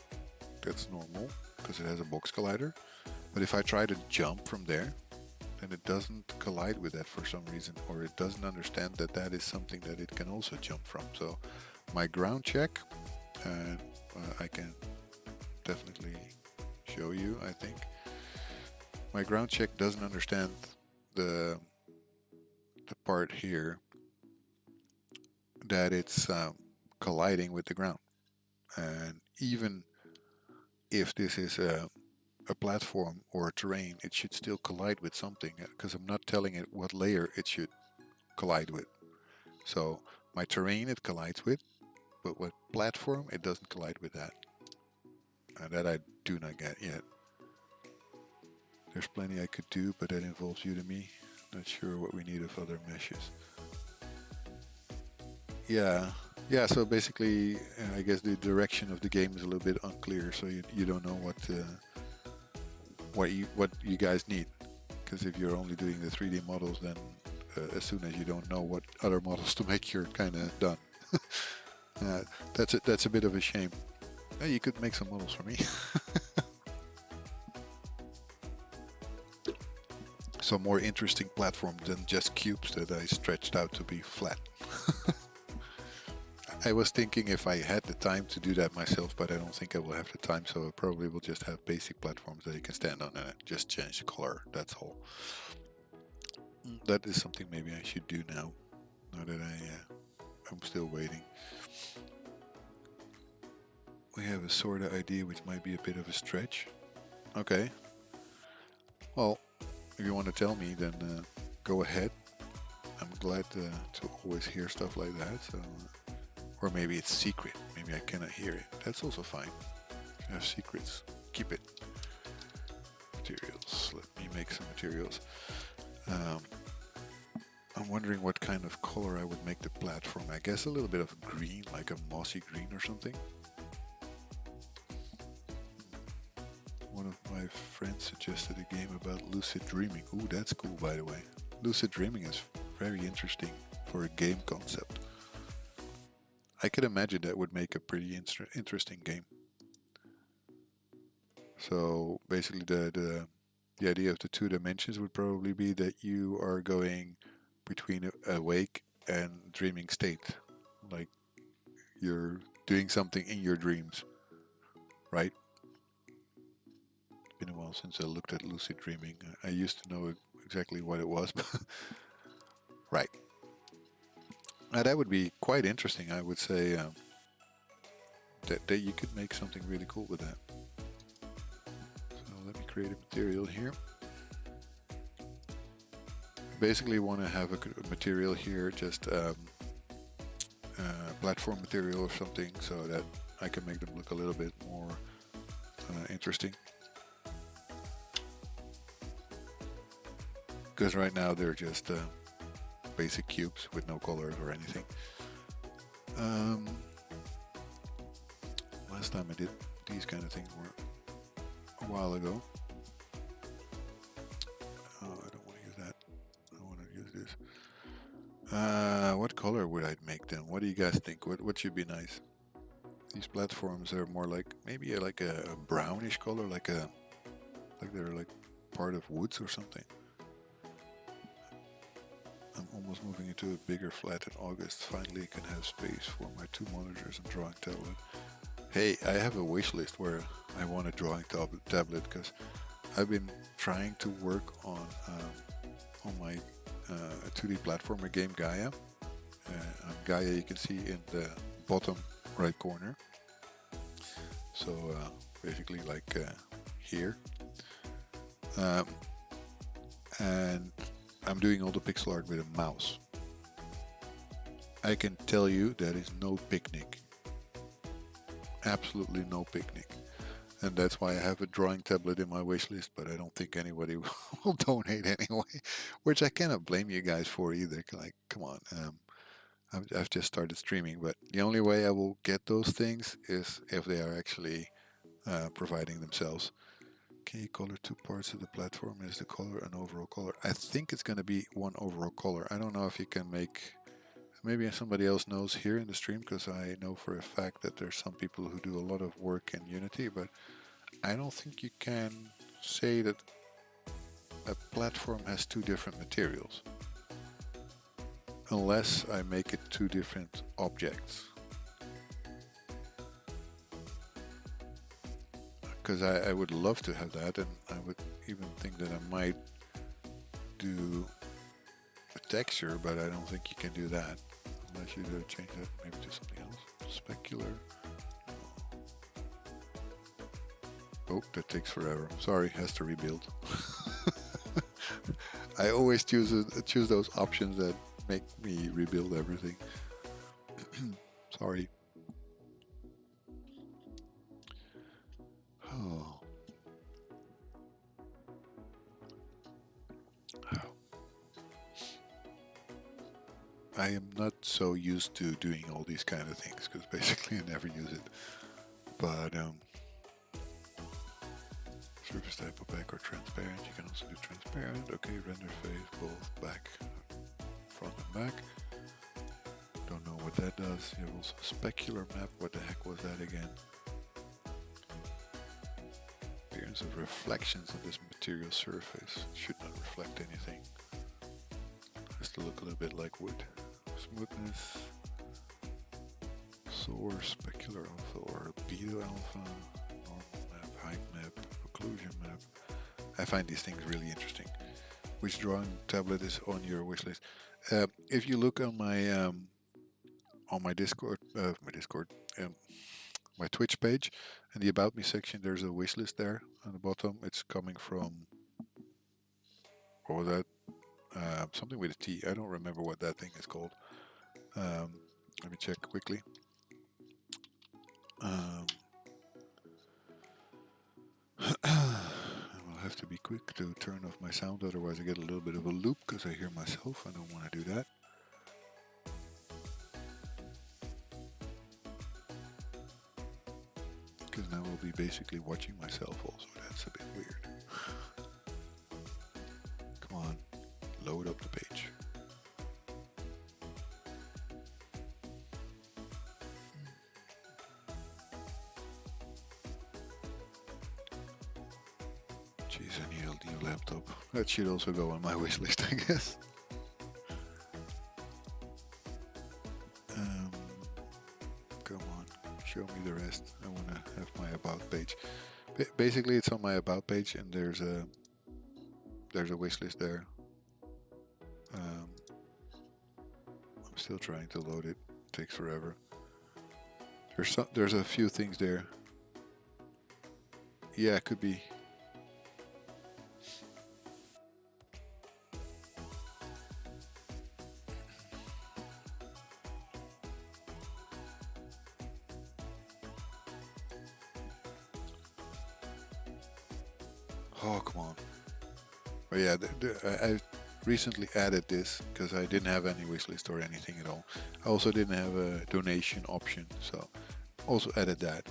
that's normal because it has a box collider, but if I try to jump from there, then it doesn't collide with that for some reason, or it doesn't understand that that is something that it can also jump from. So my ground check, I can definitely show you, I think. My ground check doesn't understand the the part here that it's colliding with the ground. And even if this is a platform or a terrain, it should still collide with something because I'm not telling it what layer it should collide with. So my terrain it collides with, but with platform it doesn't collide with that. And that I do not get yet. There's plenty I could do, but that involves Udemy. Not sure what we need of other meshes. Yeah, yeah. So basically, I guess the direction of the game is a little bit unclear. So you don't know what you guys need. Because if you're only doing the 3D models, then as soon as you don't know what other models to make, you're kind of done. That's a bit of a shame. Yeah, you could make some models for me. Some more interesting platform than just cubes that I stretched out to be flat. I was thinking if I had the time to do that myself, but I don't think I will have the time, so I probably will just have basic platforms that you can stand on and just change the color, that's all. That is something maybe I should do now that I'm still waiting. We have a sort of idea which might be a bit of a stretch. Okay. Well, if you want to tell me, then go ahead. I'm glad to always hear stuff like that. So, or maybe it's secret. Maybe I cannot hear it. That's also fine. If you have secrets, keep it. Materials. Let me make some materials. I'm wondering what kind of color I would make the platform. I guess a little bit of green, like a mossy green or something. One of my friends suggested a game about lucid dreaming. Ooh, that's cool, by the way. Lucid dreaming is very interesting for a game concept. I could imagine that would make a pretty interesting game. So basically, the idea of the 2 dimensions would probably be that you are going between awake and dreaming state, like you're doing something in your dreams, right? It's been a while since I looked at lucid dreaming. I used to know exactly what it was, but right. Now that would be quite interesting. I would say that you could make something really cool with that. So let me create a material here. Basically want to have a material here, just platform material or something, so that I can make them look a little bit more interesting. Because right now they're just basic cubes with no colors or anything. Last time I did these kind of things were a while ago. Oh, I don't want to use that. I want to use this. What color would I make them? What do you guys think? What should be nice? These platforms are more like maybe like a brownish color, like they're like part of woods or something. I'm almost moving into a bigger flat in August. Finally, I can have space for my 2 monitors and drawing tablet. Hey, I have a wish list where I want a drawing tablet because I've been trying to work on my 2D platformer game Gaia. On Gaia, you can see in the bottom right corner. So basically, like here, and I'm doing all the pixel art with a mouse. I can tell you that is no picnic. Absolutely no picnic. And that's why I have a drawing tablet in my wish list, but I don't think anybody will donate anyway, which I cannot blame you guys for either. Like, come on. I've just started streaming, but the only way I will get those things is if they are actually providing themselves. Can you color 2 parts of the platform? Is the color an overall color? I think it's going to be one overall color. I don't know if you can make... Maybe somebody else knows here in the stream, because I know for a fact that there's some people who do a lot of work in Unity, but I don't think you can say that a platform has 2 different materials. Unless I make it 2 different objects. because I would love to have that, and I would even think that I might do a texture, but I don't think you can do that unless you do change that maybe to something else. Specular. Oh, that takes forever. Sorry, has to rebuild. I always choose those options that make me rebuild everything. Sorry. Oh. I am not so used to doing all these kind of things because basically I never use it. But surface type opaque or transparent. You can also do transparent. Okay, render face both back, front and back. Don't know what that does. You have also specular map. What the heck was that again? Appearance of reflections on this material surface. Should not reflect anything. Has to look a little bit like wood. Smoothness. Source, specular alpha or beta alpha. Normal map, height map, occlusion map. I find these things really interesting. Which drawing tablet is on your wish list? If you look on my Discord, my Twitch page, in the About Me section, there's a wish list there on the bottom. It's coming from, what was that? Something with a T. I don't remember what that thing is called. Let me check quickly. I'll have to be quick to turn off my sound, otherwise I get a little bit of a loop because I hear myself. I don't want to do that. Because now I'll be basically watching myself also. That's a bit weird. Come on, load up the page. Jeez, I need a new laptop. That should also go on my wish list, I guess. Come on, show me the rest. I want to have my about page. Basically, it's on my about page, and there's a wish list there. I'm still trying to load it. It takes forever. There's a few things there. Yeah, it could be. Oh, come on. But yeah, I recently added this because I didn't have any wishlist or anything at all. I also didn't have a donation option, so also added that.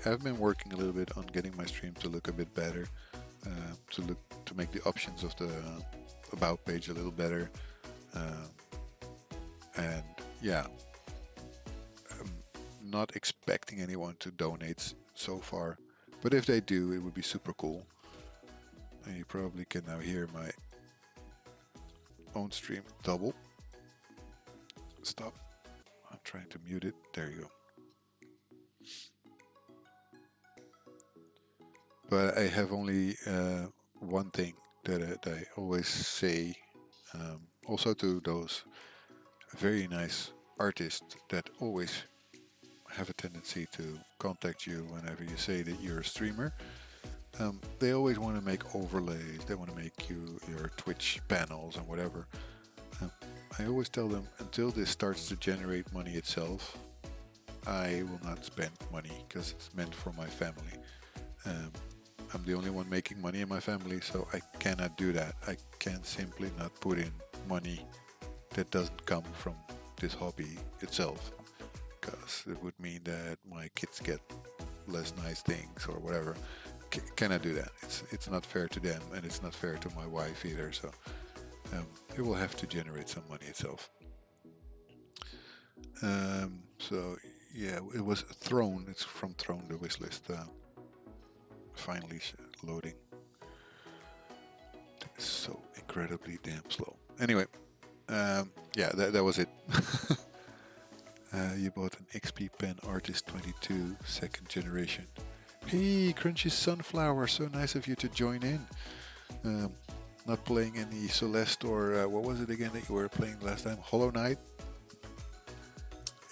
I've been working a little bit on getting my stream to look a bit better, to make the options of the about page a little better, and yeah, I'm not expecting anyone to donate so far, but if they do, it would be super cool. And you probably can now hear my own stream double. Stop. I'm trying to mute it. There you go. But I have only one thing that I always say, also to those very nice artists that always have a tendency to contact you whenever you say that you're a streamer. They always want to make overlays, they want to make your Twitch panels and whatever. I always tell them, until this starts to generate money itself, I will not spend money because it's meant for my family. I'm the only one making money in my family, so I cannot do that. I can simply not put in money that doesn't come from this hobby itself, because it would mean that my kids get less nice things or whatever. Cannot do that. It's not fair to them, and it's not fair to my wife either. So it will have to generate some money itself. So yeah, it was Throne. It's from Throne, the wishlist. Finally loading. It's so incredibly damn slow. Anyway, yeah, that was it. You bought an XP Pen Artist 22 second generation. Hey, Crunchy Sunflower, so nice of you to join in. Um, not playing any Celeste or what was it again that you were playing last time? Hollow Knight.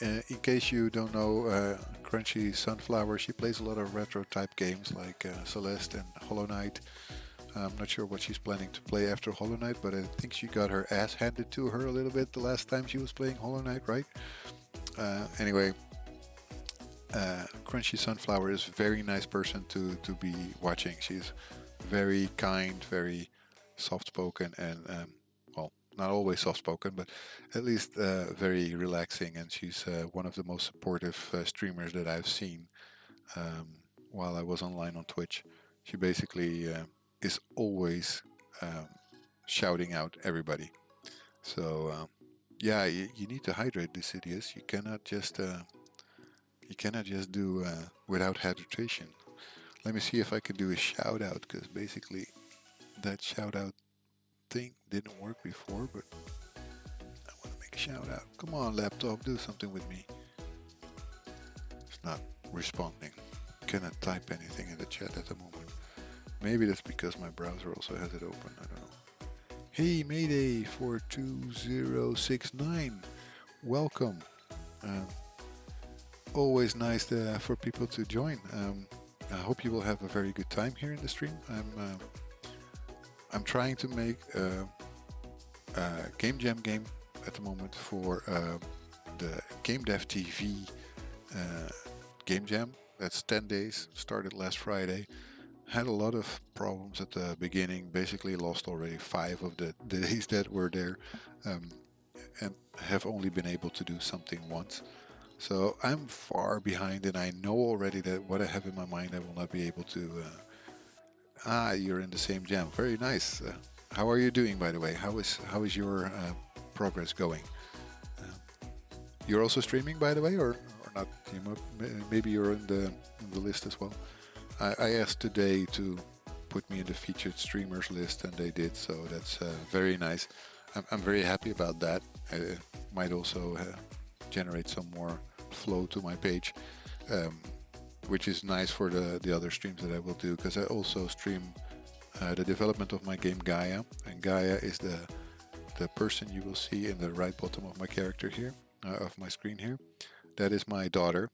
In case you don't know, Crunchy Sunflower, she plays a lot of retro type games like Celeste and Hollow Knight. I'm not sure what she's planning to play after Hollow Knight, but I think she got her ass handed to her a little bit the last time she was playing Hollow Knight, right? Anyway, Crunchy Sunflower is a very nice person to be watching. She's very kind, very soft spoken, and well, not always soft spoken, but at least very relaxing. And she's one of the most supportive streamers that I've seen um, while I was online on Twitch. She basically is always um, shouting out everybody. So yeah, you need to hydrate, Decidius. You cannot just do without hydration. Let me see if I can do a shout out because basically that shout out thing didn't work before, but I want to make a shout out. Come on, laptop, do something with me. It's not responding. Cannot type anything in the chat at the moment. Maybe that's because my browser also has it open. I don't know. Hey, Mayday 42069. Welcome. Um, Always nice for people to join. I hope you will have a very good time here in the stream. I'm trying to make a game jam game at the moment for the Game Dev TV game jam. That's 10 days. Started last Friday. Had a lot of problems at the beginning. Basically, lost already 5 of the days that were there, um, and have only been able to do something once. So I'm far behind, and I know already that what I have in my mind, I will not be able to. You're in the same jam. Very nice. How are you doing, by the way? How is your progress going? You're also streaming, by the way, or not? Maybe you're in the list as well. I asked today to put me in the featured streamers list, and they did. So that's very nice. I'm very happy about that. It might also generate some more flow to my page, um, which is nice for the other streams that I will do because I also stream the development of my game Gaia, and Gaia is the person you will see in the right bottom of my character here, of my screen here. That is my daughter,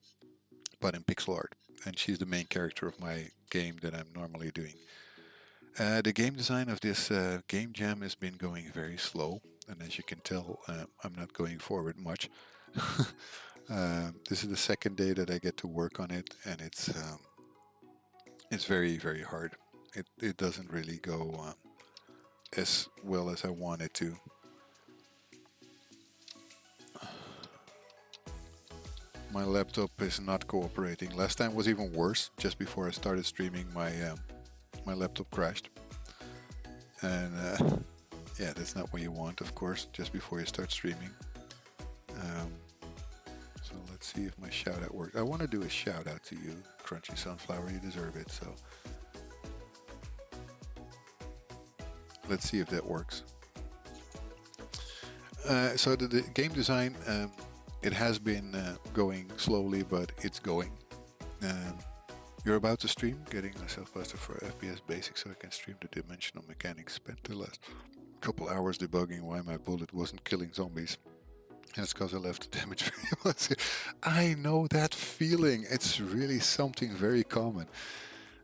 but in pixel art, and she's the main character of my game that I'm normally doing. The game design of this game jam has been going very slow, and as you can tell, I'm not going forward much. This is the second day that I get to work on it, and it's very hard. It doesn't really go as well as I want it to. My laptop is not cooperating. Last time was even worse. Just before I started streaming, my laptop crashed, and yeah, that's not what you want, of course. Just before you start streaming. Um, so let's see if my shout out works. I want to do a shout out to you, Crunchy Sunflower. You deserve it. So let's see if that works. So the game design, it has been going slowly, but it's going. Um, you're about to stream, getting myself busted for FPS Basics so I can stream the dimensional mechanics. Spent the last couple hours debugging why my bullet wasn't killing zombies. And it's because I left the damage variable. I know that feeling. It's really something very common.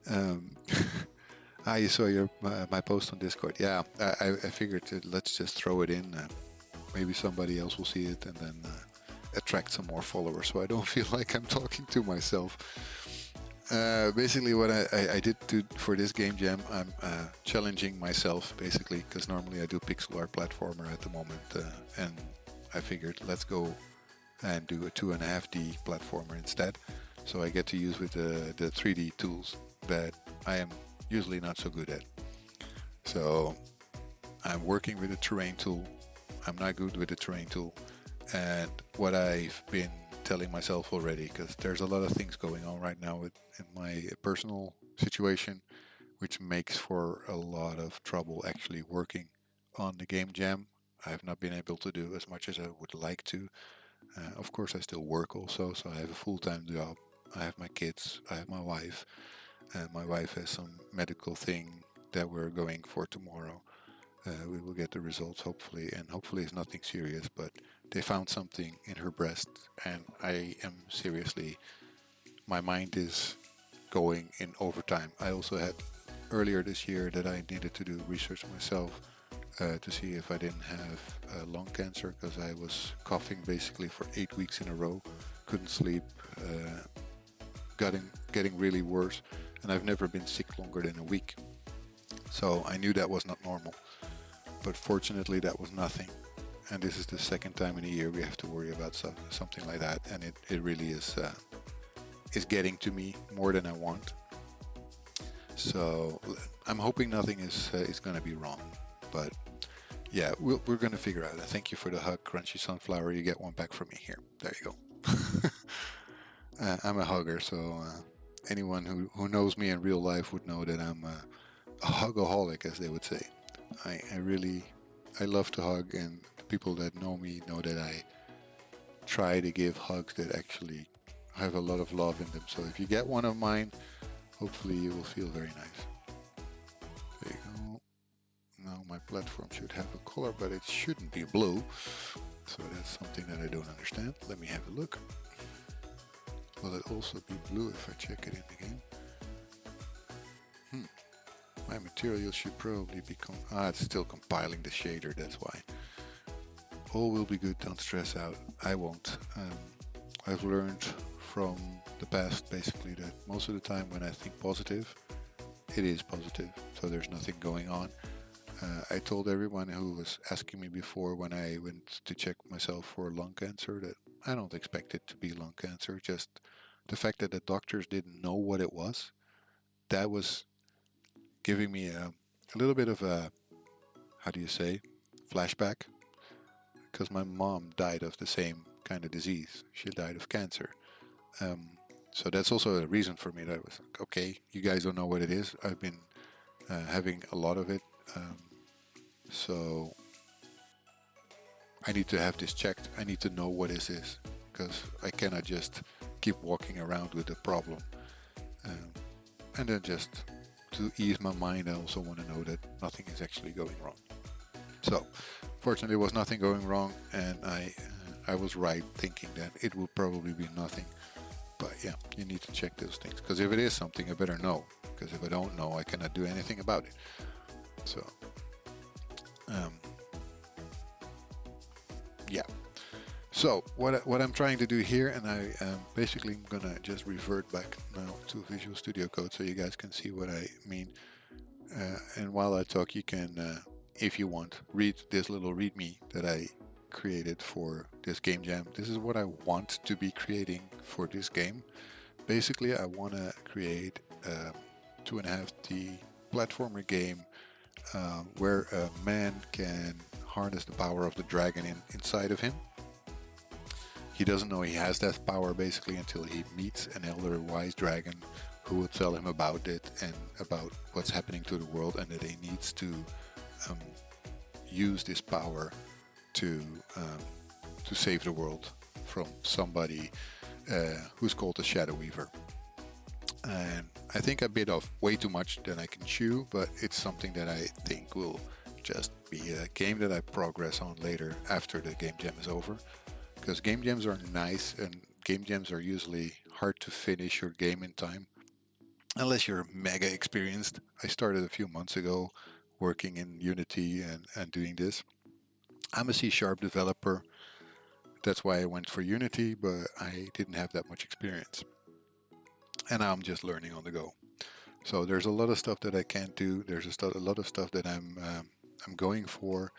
Um, you saw my post on Discord. Yeah, I figured let's just throw it in. Maybe somebody else will see it and then attract some more followers so I don't feel like I'm talking to myself. Basically, what I did for this game jam, I'm challenging myself, basically, because normally I do pixel art platformer at the moment, and I figured let's go and do a 2.5D platformer instead. So I get to use with the 3D tools that I am usually not so good at. So I'm working with a terrain tool. I'm not good with the terrain tool. And what I've been telling myself already, because there's a lot of things going on right now in my personal situation, which makes for a lot of trouble actually working on the game jam. I have not been able to do as much as I would like to. Of course, I still work also, so I have a full-time job. I have my kids, I have my wife, My wife has some medical thing that we're going for tomorrow. We will get the results hopefully, and hopefully it's nothing serious, but they found something in her breast, and I am seriously, my mind is going in overtime. I also had earlier this year that I needed to do research myself to see if I didn't have lung cancer, because I was coughing basically for 8 weeks in a row, couldn't sleep, getting really worse, and I've never been sick longer than a week. So I knew that was not normal, but fortunately that was nothing. And this is the second time in a year we have to worry about something like that, and it really is getting to me more than I want. So I'm hoping nothing is going to be wrong, but yeah, we're going to figure out. Thank you for the hug, Crunchy Sunflower. You get one back from me here. There you go. I'm a hugger, so anyone who knows me in real life would know that I'm a hugaholic, as they would say. I really, I love to hug, and the people that know me know that I try to give hugs that actually have a lot of love in them. So if you get one of mine, hopefully you will feel very nice. There you go. Now my platform should have a color, but it shouldn't be blue. So that's something that I don't understand. Let me have a look. Will it also be blue if I check it in the game? My material should probably be it's still compiling the shader, that's why. All will be good, don't stress out. I won't. I've learned from the past basically that most of the time when I think positive, it is positive, so there's nothing going on. I told everyone who was asking me before when I went to check myself for lung cancer that I don't expect it to be lung cancer, just the fact that the doctors didn't know what it was, that was giving me a little bit of a, how do you say, flashback, because my mom died of the same kind of disease. She died of cancer. Um, so that's also a reason for me that I was like, okay, you guys don't know what it is. I've been having a lot of it. So I need to have this checked. I need to know what is this, because I cannot just keep walking around with the problem. And then just to ease my mind, I also want to know that nothing is actually going wrong. So fortunately, there was nothing going wrong, and I was right thinking that it will probably be nothing. But yeah, you need to check those things, because if it is something, I better know. Because if I don't know, I cannot do anything about it. So yeah. So what I'm trying to do here, and I basically I'm gonna just revert back now to Visual Studio Code so you guys can see what I mean. And while I talk, you can, if you want, read this little README that I created for this game jam. This is what I want to be creating for this game. Basically, I want to create a 2.5D platformer game where a man can harness the power of the dragon inside of him. He doesn't know he has that power basically until he meets an elder wise dragon who will tell him about it and about what's happening to the world, and that he needs to use this power to save the world from somebody who's called the Shadow Weaver. And I think I bit off way too much than I can chew, but it's something that I think will just be a game that I progress on later after the game jam is over. Because game jams are nice, and game jams are usually hard to finish your game in time, unless you're mega experienced. I started a few months ago working in Unity and doing this. I'm a C# developer. That's why I went for Unity, but I didn't have that much experience. And now I'm just learning on the go. So there's a lot of stuff that I can't do. There's a lot of stuff that I'm going for.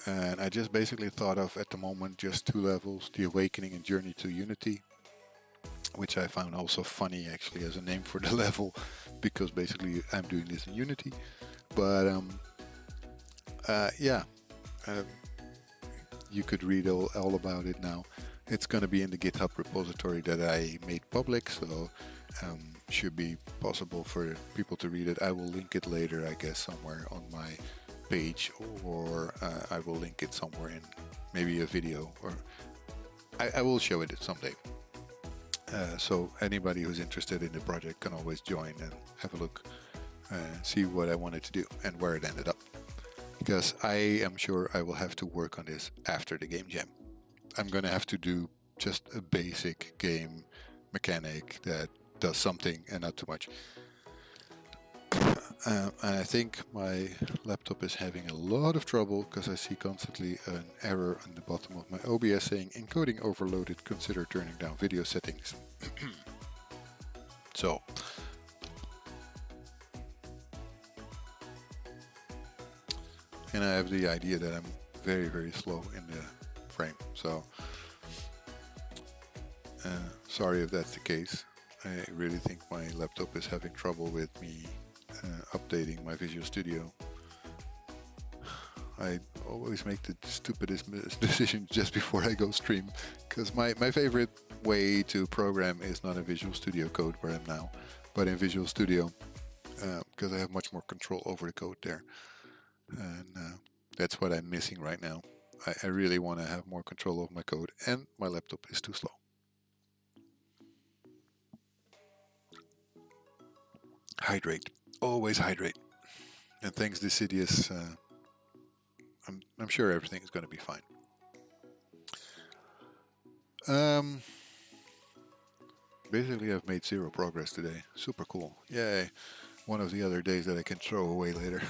And I just basically thought of, at the moment, just 2 levels, The Awakening and Journey to Unity, which I found also funny actually as a name for the level, because basically I'm doing this in Unity. But yeah, you could read all about it now. It's going to be in the GitHub repository that I made public, so should be possible for people to read it. I will link it later, I guess, somewhere on my page, or I will link it somewhere in maybe a video, or I will show it someday. So anybody who's interested in the project can always join and have a look and see what I wanted to do and where it ended up. Because I am sure I will have to work on this after the game jam. I'm going to have to do just a basic game mechanic that does something and not too much. And I think my laptop is having a lot of trouble because I see constantly an error on the bottom of my OBS saying encoding overloaded, consider turning down video settings. So, and I have the idea that I'm very, very slow in the frame. So, sorry if that's the case. I really think my laptop is having trouble with me updating my Visual Studio. I always make the stupidest decision just before I go stream, because my favorite way to program is not in Visual Studio Code where I'm now, but in Visual Studio, because I have much more control over the code there. And that's what I'm missing right now. I really want to have more control over my code, and my laptop is too slow. Hydrate. Always hydrate. And thanks Decidius, I'm sure everything is going to be fine. Basically, I've made 0 progress today. Super cool. Yay. One of the other days that I can throw away later.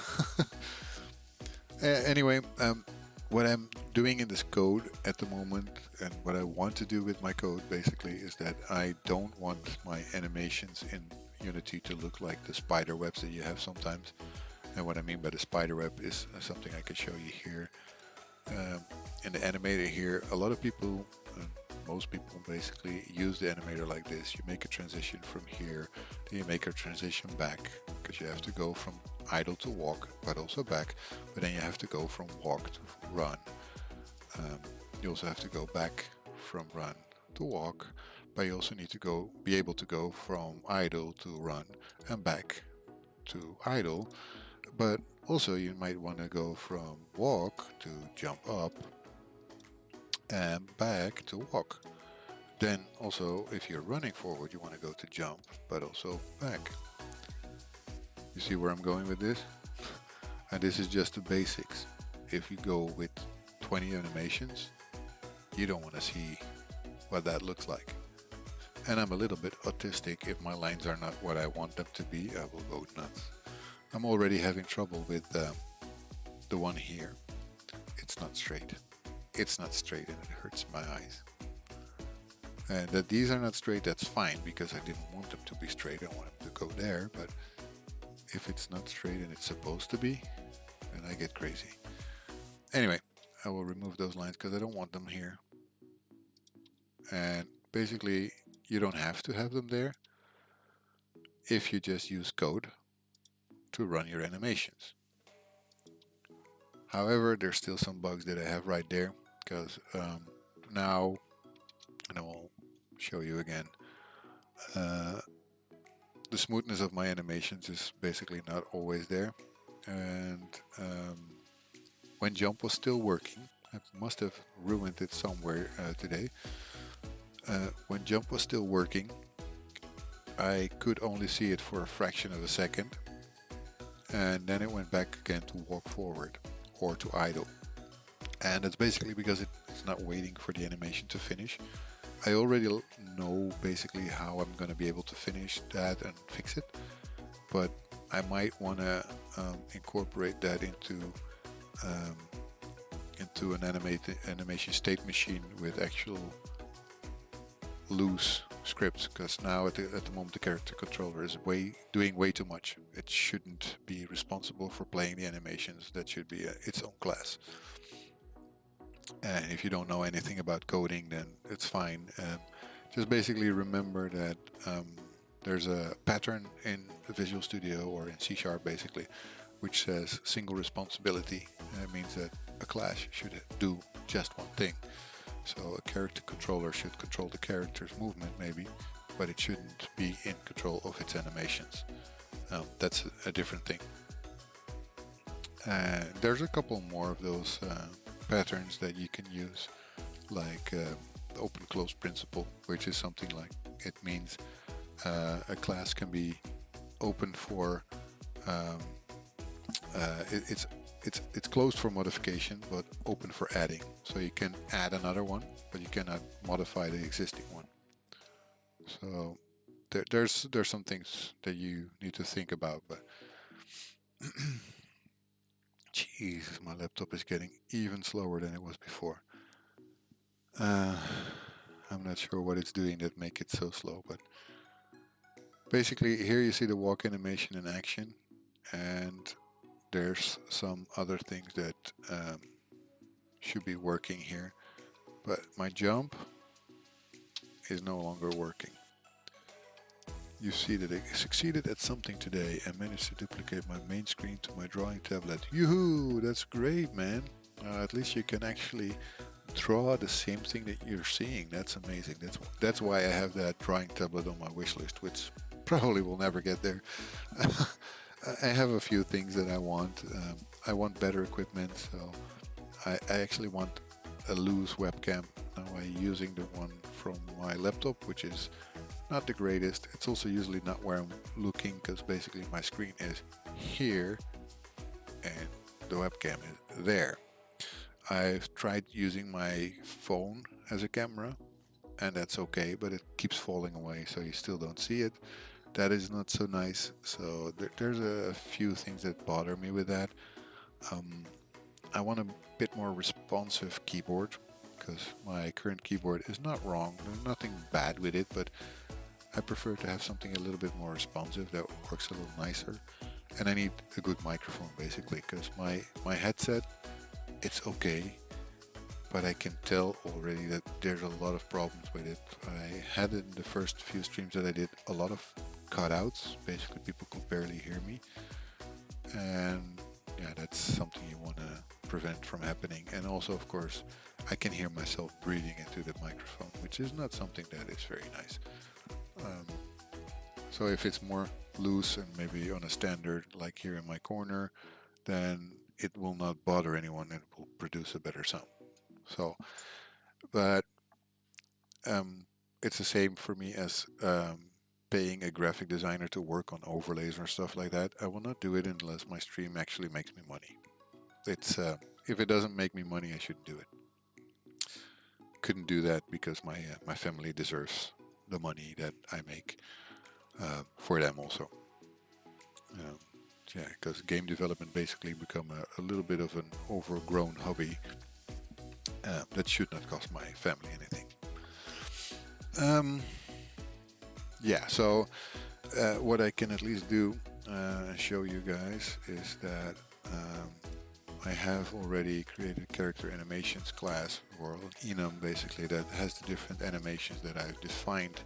Anyway, what I'm doing in this code at the moment, and what I want to do with my code basically, is that I don't want my animations in Unity to look like the spider webs that you have sometimes. And what I mean by the spider web is something I can show you here. In the animator here, a lot of people, most people basically use the animator like this. You make a transition from here, then you make a transition back, because you have to go from idle to walk, but also back, but then you have to go from walk to run. You also have to go back from run to walk, but you also need to be able to go from idle to run and back to idle. But also you might want to go from walk to jump up and back to walk. Then also, if you're running forward, you want to go to jump, but also back. You see where I'm going with this? And this is just the basics. If you go with 20 animations, you don't want to see what that looks like. And I'm a little bit autistic. If my lines are not what I want them to be, I will go nuts. I'm already having trouble with the one here. It's not straight. It's not straight and it hurts my eyes. And that these are not straight, that's fine, because I didn't want them to be straight. I want them to go there, but if it's not straight and it's supposed to be, then I get crazy. Anyway, I will remove those lines because I don't want them here. And basically, you don't have to have them there if you just use code to run your animations. However, there's still some bugs that I have right there, because now, and I will show you again, the smoothness of my animations is basically not always there. And when jump was still working, I must have ruined it somewhere today. When jump was still working, I could only see it for a fraction of a second, and then it went back again to walk forward or to idle. And that's basically because it's not waiting for the animation to finish. I already know basically how I'm going to be able to finish that and fix it, but I might want to incorporate that into an animation state machine with actual loose scripts, because now at the moment the character controller is doing way too much. It shouldn't be responsible for playing the animations. That should be its own class. And if you don't know anything about coding, then it's fine. Just basically remember that there's a pattern in Visual Studio or in C# basically, which says single responsibility. And it means that a class should do just one thing. So a character controller should control the character's movement maybe, but it shouldn't be in control of its animations. That's a different thing. There's a couple more of those patterns that you can use, like open-close principle, which is something like it means a class can be open for um, it's closed for modification, but open for adding. So you can add another one, but you cannot modify the existing one. So there's some things that you need to think about. But Jesus, my laptop is getting even slower than it was before. I'm not sure what it's doing that make it so slow, but basically here you see the walk animation in action, and there's some other things that should be working here, but my jump is no longer working. You see that I succeeded at something today and managed to duplicate my main screen to my drawing tablet. Yoo-hoo! That's great, man. At least you can actually draw the same thing that you're seeing. That's amazing. That's why I have that drawing tablet on my wish list, which probably will never get there. I have a few things that I want. I want better equipment, so I actually want a loose webcam. Now I'm using the one from my laptop, which is not the greatest. It's also usually not where I'm looking, because basically my screen is here and the webcam is there. I've tried using my phone as a camera, and that's okay, but it keeps falling away, so you still don't see it. That is not so nice. So there's a few things that bother me with that. I want a bit more responsive keyboard, because my current keyboard is not wrong. There's nothing bad with it, but I prefer to have something a little bit more responsive that works a little nicer. And I need a good microphone, basically, because my headset, it's okay, but I can tell already that there's a lot of problems with it. I had in the first few streams that I did a lot of cutouts. Basically, people could barely hear me. And yeah, that's something you want to prevent from happening. And also, of course, I can hear myself breathing into the microphone, which is not something that is very nice. So if it's more loose and maybe on a standard like here in my corner, then it will not bother anyone and it will produce a better sound. So, but it's the same for me as paying a graphic designer to work on overlays or stuff like that. I will not do it unless my stream actually makes me money. It's if it doesn't make me money, I shouldn't do it. Couldn't do that because my family deserves the money that I make for them also. Yeah, because game development basically become a little bit of an overgrown hobby that should not cost my family anything. Yeah, so what I can at least do show you guys is that I have already created a character animations class, or enum basically, that has the different animations that I've defined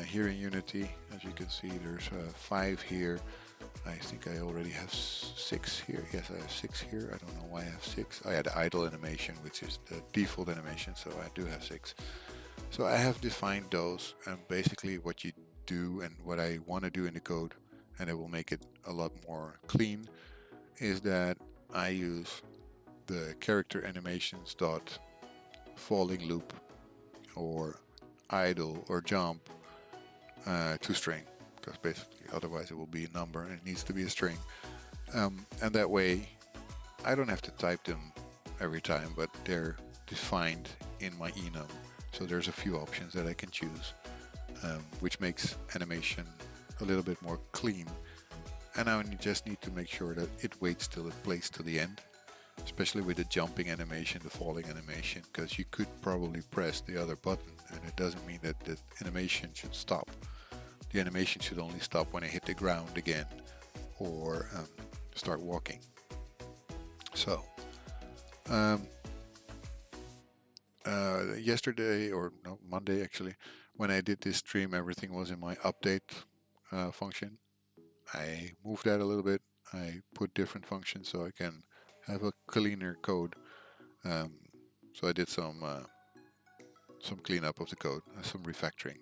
here in Unity. As you can see, there's 5 here. I think I already have 6 here. Yes, I have 6 here. I don't know why I have 6. I had the idle animation, which is the default animation, so I do have 6. So I have defined those, and basically what you do and what I want to do in the code, and it will make it a lot more clean, is that I use the character animations dot falling loop or idle or jump to string, because basically otherwise it will be a number and it needs to be a string, and that way I don't have to type them every time, but they're defined in my enum. So there's a few options that I can choose, which makes animation a little bit more clean. And I just need to make sure that it waits till it plays to the end, especially with the jumping animation, the falling animation, because you could probably press the other button and it doesn't mean that the animation should stop. The animation should only stop when I hit the ground again or start walking. So yesterday, or no, Monday actually, when I did this stream, everything was in my update function. I moved that a little bit. I put different functions so I can have a cleaner code. So I did some cleanup of the code, some refactoring.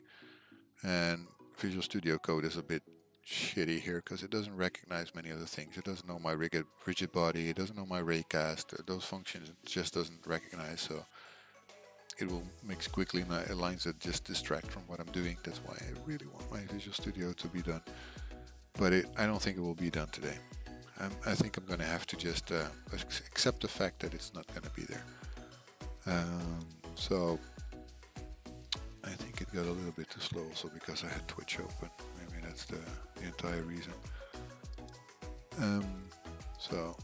And Visual Studio Code is a bit shitty here because it doesn't recognize many of the things. It doesn't know my rigid body. It doesn't know my raycast. Those functions it just doesn't recognize. So it will make squiggly lines that just distract from what I'm doing. That's why I really want my Visual Studio to be done. But I don't think it will be done today. I think I'm going to have to just accept the fact that it's not going to be there. So I think it got a little bit too slow also because I had Twitch open. Maybe that's the entire reason. So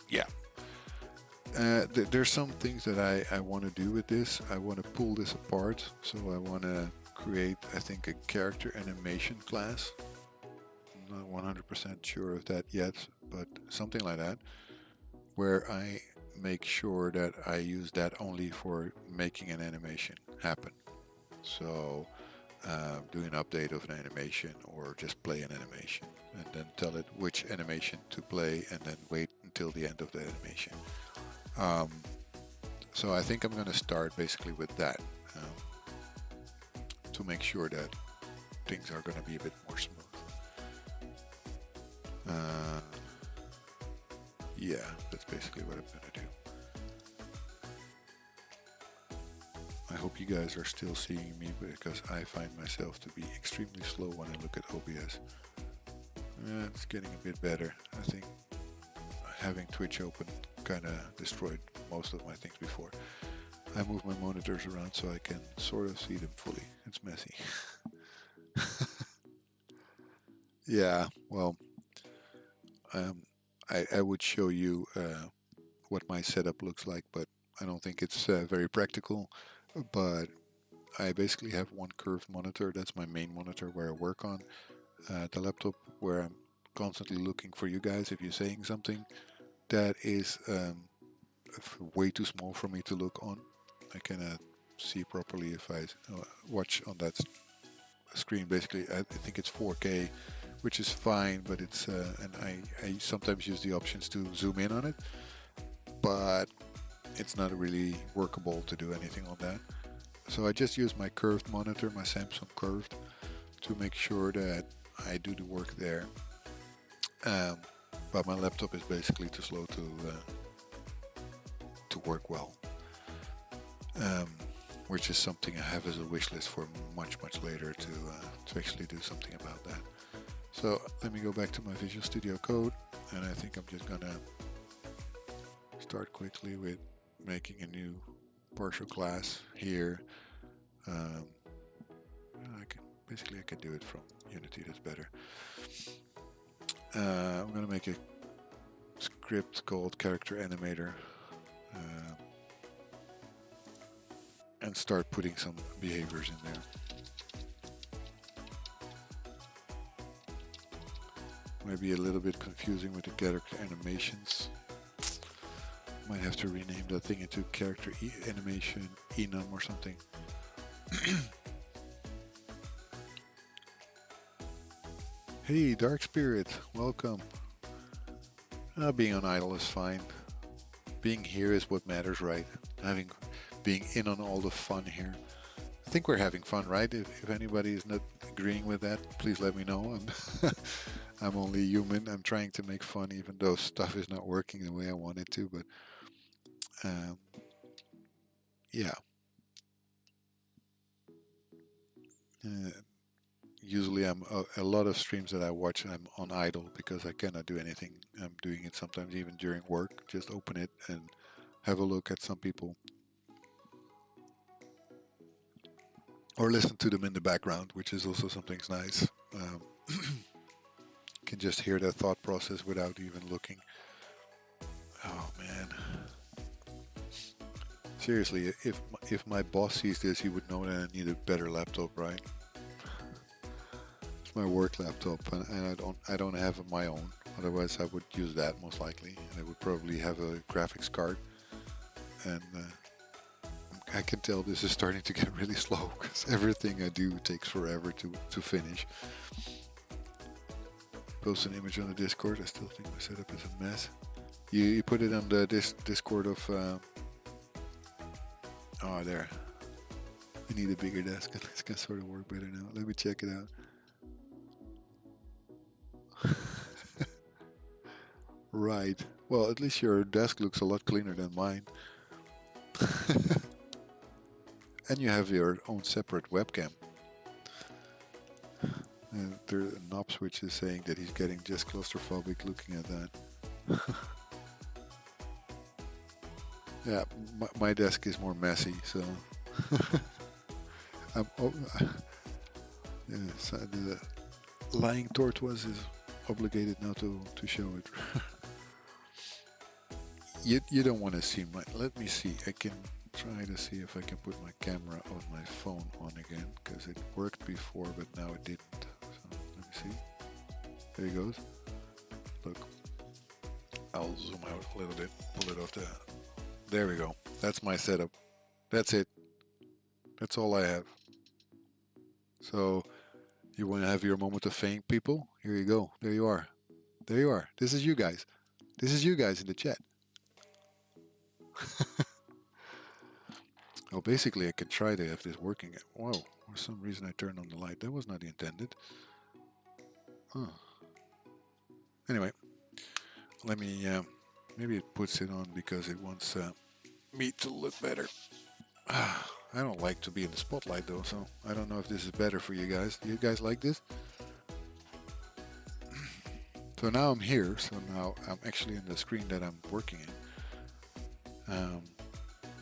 yeah, there's some things that I want to do with this. I want to pull this apart. So I want to create, I think, a character animation class. I'm not 100% sure of that yet, but something like that, where I make sure that I use that only for making an animation happen. So do an update of an animation or just play an animation and then tell it which animation to play and then wait until the end of the animation. So I think I'm going to start basically with that to make sure that things are going to be a bit more smooth. Yeah, that's basically what I'm going to do. I hope you guys are still seeing me because I find myself to be extremely slow when I look at OBS. It's getting a bit better. I think having Twitch open kind of destroyed most of my things before. I move my monitors around so I can sort of see them fully. It's messy. Yeah, well, I would show you what my setup looks like, but I don't think it's very practical. But I basically have one curved monitor. That's my main monitor where I work on. The laptop where I'm constantly looking for you guys if you're saying something. That is way too small for me to look on. I cannot see properly if I watch on that screen. Basically, I think it's 4K, which is fine, but it's and I sometimes use the options to zoom in on it, but it's not really workable to do anything on that. So I just use my curved monitor, my Samsung curved, to make sure that I do the work there. But my laptop is basically too slow to work well, which is something I have as a wish list for much later to actually do something about that. So let me go back to my Visual Studio Code, and I think I'm just gonna start quickly with making a new partial class here. I can do it from Unity. That's better. I'm gonna make a script called Character Animator and start putting some behaviors in there. Might be a little bit confusing with the character animations. Might have to rename that thing into character animation enum or something. Hey, Dark Spirit, welcome. Being on idle is fine. Being here is what matters, right? Being in on all the fun here. I think we're having fun, right? If anybody is not agreeing with that, please let me know. I'm only human. I'm trying to make fun, even though stuff is not working the way I want it to. But yeah. Usually, I'm a lot of streams that I watch, I'm on idle because I cannot do anything. I'm doing it sometimes even during work. Just open it and have a look at some people, or listen to them in the background, which is also something nice. Can just hear their thought process without even looking. Oh man. Seriously, if my boss sees this, he would know that I need a better laptop, right? It's my work laptop, and I don't have my own. Otherwise, I would use that most likely, and I would probably have a graphics card. And I can tell this is starting to get really slow because everything I do takes forever to finish. Post an image on the Discord. I still think my setup is a mess. You put it on the Discord of. Oh, there. I need a bigger desk. This can sort of work better now. Let me check it out. Right. Well, at least your desk looks a lot cleaner than mine. And you have your own separate webcam. The knob switch is saying that he's getting just claustrophobic looking at that. Yeah, my desk is more messy, so oh, yeah, so the lying tortoise is obligated now to show it. You don't want to see my. Let me see. I can try to see if I can put my camera on my phone on again because it worked before, but now it didn't. So let me see. There he goes. Look, I'll zoom out a little bit. Pull it off the. There we go. That's my setup. That's it. That's all I have. So you want to have your moment of fame, people? Here you go. There you are. There you are. This is you guys. This is you guys in the chat. Well, basically, I can try to have this working. Whoa, for some reason I turned on the light. That was not intended. Huh. Anyway, let me, maybe it puts it on because it wants me to look better. I don't like to be in the spotlight though, so I don't know if this is better for you guys. Do you guys like this? So now I'm here, so now I'm actually in the screen that I'm working in.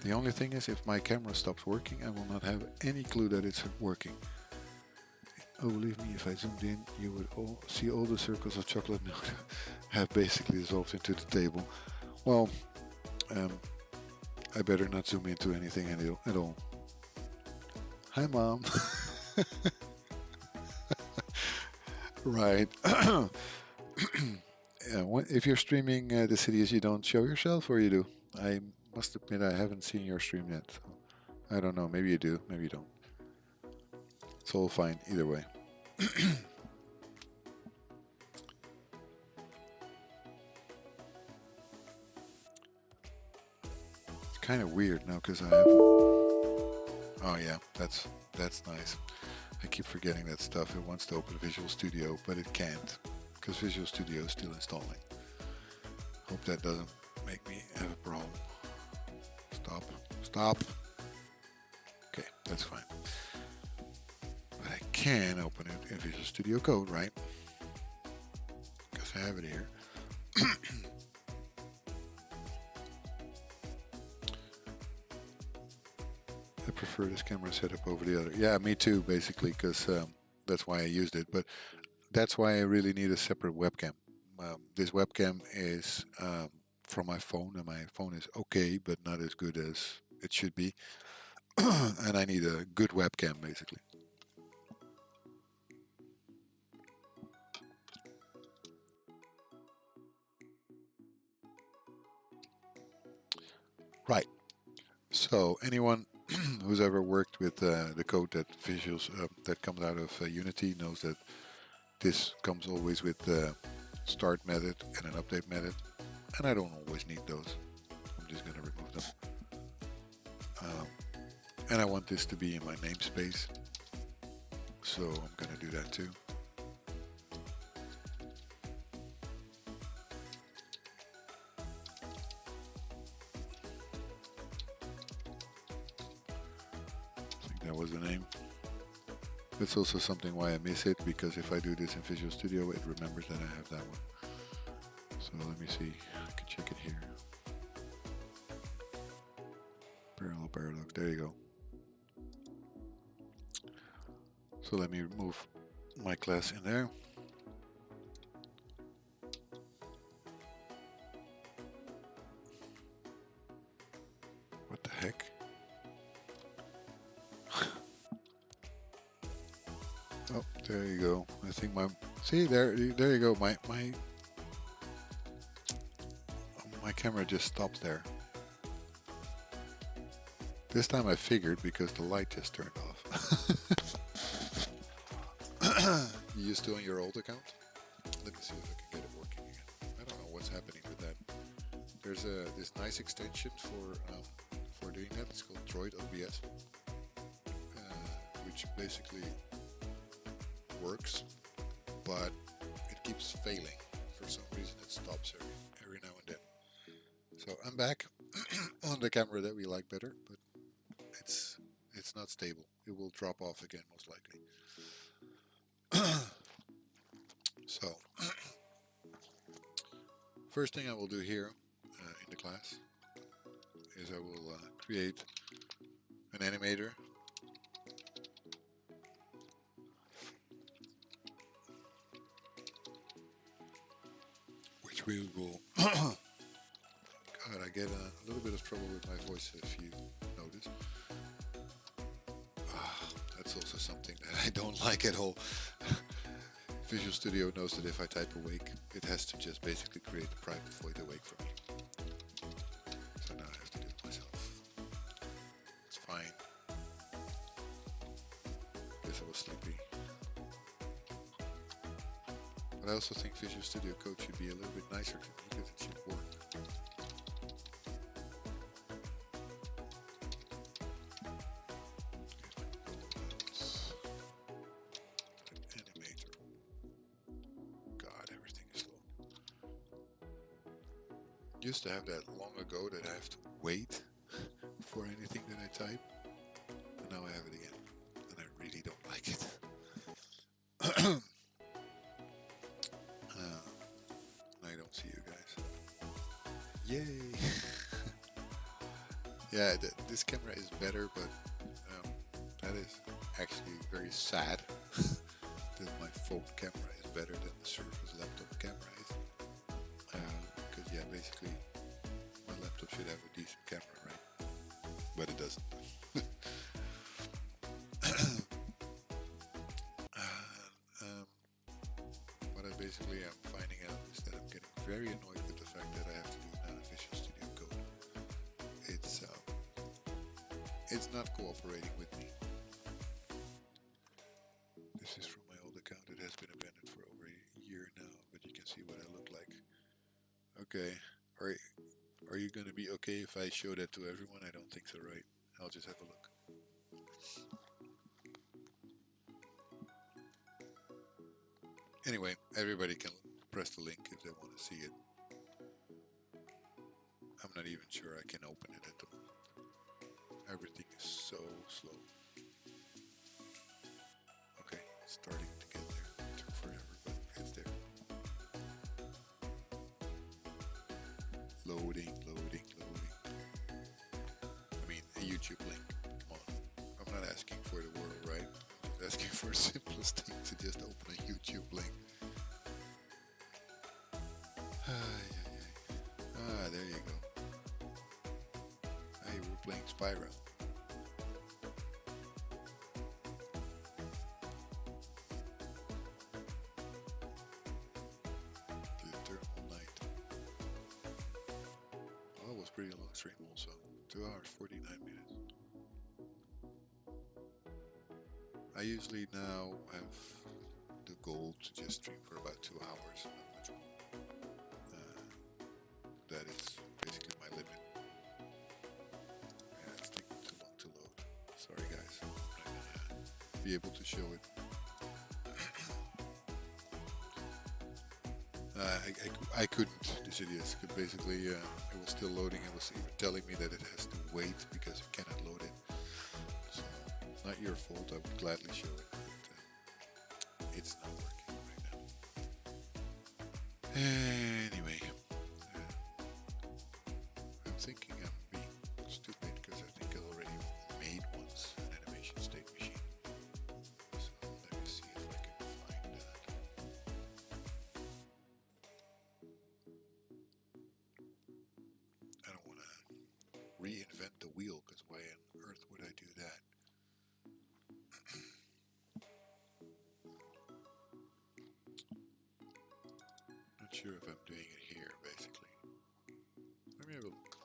The only thing is, if my camera stops working, I will not have any clue that it's working. Oh, believe me, if I zoomed in, you would see all the circles of chocolate milk have basically dissolved into the table. Well, I better not zoom into anything at all. Hi, Mom. Right. If you're streaming the cities, you don't show yourself, or you do? I must admit I haven't seen your stream yet. So I don't know. Maybe you do. Maybe you don't. It's all fine either way. It's kind of weird now because I have. Oh yeah, that's nice. I keep forgetting that stuff. It wants to open Visual Studio, but it can't because Visual Studio is still installing. Hope that doesn't make me have a problem. Stop. Okay, that's fine. But I can open it in Visual Studio Code, right? Because I have it here. I prefer this camera setup over the other. Yeah, me too, basically, because that's why I used it. But that's why I really need a separate webcam. This webcam is from my phone, and my phone is okay, but not as good as it should be. And I need a good webcam, basically. Right. So anyone who's ever worked with the code that visuals that comes out of Unity knows that this comes always with the start method and an update method, and I don't always need those. I'm just going to remove them. And I want this to be in my namespace, so I'm going to do that too. I think that was the name. That's also something why I miss it, because if I do this in Visual Studio, it remembers that I have that one. So let me see, I can check it here. Parallel paradox, there you go. So let me move my class in there. What the heck? Oh, there you go. I think my there you go. My camera just stopped there. This time I figured because the light just turned off. You used to on your old account? Let me see if I can get it working again. I don't know what's happening with that. There's this nice extension for doing that. It's called Droid OBS, which basically works, but it keeps failing. For some reason it stops every now and then. So I'm back on the camera that we like better, but it's not stable. It will drop off again most likely. So first thing I will do here in the class is I will create an animator, which we will. God, I get a little bit of trouble with my voice if you notice. That's also something that I don't like at all. Visual Studio knows that if I type awake, it has to just basically create a private void awake for me. So now I have to do it myself. It's fine. Guess I was sleepy. But I also think Visual Studio Code should be a little bit nicer to me because it should work. Animator. God, everything is slow. Used to have that long ago that I have to wait for anything that I type. And now I have it again. And I really don't like it. I don't see you guys. Yay! Yeah, this camera is better, but that is actually very sad that my phone camera is better than the Surface laptop camera is. Because yeah, basically my laptop should have a decent camera, right? But it doesn't. What I basically am finding out is that I'm getting very annoyed with the fact that I have to do now Visual Studio Code. It's not cooperating with me. This is from my old account. It has been abandoned for over a year now, but you can see what I look like. Okay, are you gonna be okay if I show that to everyone? I don't think so, right? I'll just have a look. Anyway, everybody can press the link if they want to see it. I'm not even sure I can open it at the moment. Everything is so slow. Okay, it's starting to get there. It took forever, but it's there. Loading. I mean, a YouTube link. Come on. I'm not asking for the world, right? I'm asking for the simplest thing to just open a YouTube link. There you go. Hey, we're playing Spyro. The Eternal Night. Oh, it was pretty long stream also. 2 hours, 49 minutes. I usually now have the goal to just stream for about 2 hours, not much more. That is basically my limit. Yeah, it's taking too long to load. Sorry guys, I'm not gonna be able to show it. I couldn't. This idiot. Basically, it was still loading. It was even telling me that it has to wait because it cannot load it. So, not your fault. I would gladly show it, but it's not working right now. Anyway, I'm thinking I'm being stupid because I think I already made once an animation state machine. So let me see if I can find that. I don't want to reinvent the wheel because why on earth would I do that? Not sure if I'm doing it here, basically. Let me have a look.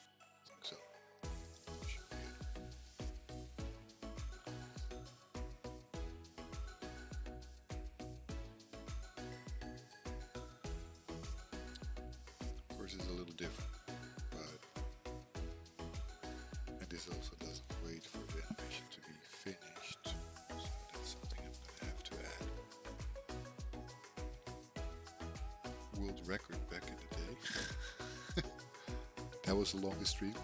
I think so. Should be it. Of course, it's a little different, but and this also doesn't wait for the animation to be finished, so that's something I'm gonna have to add. That was the longest stream.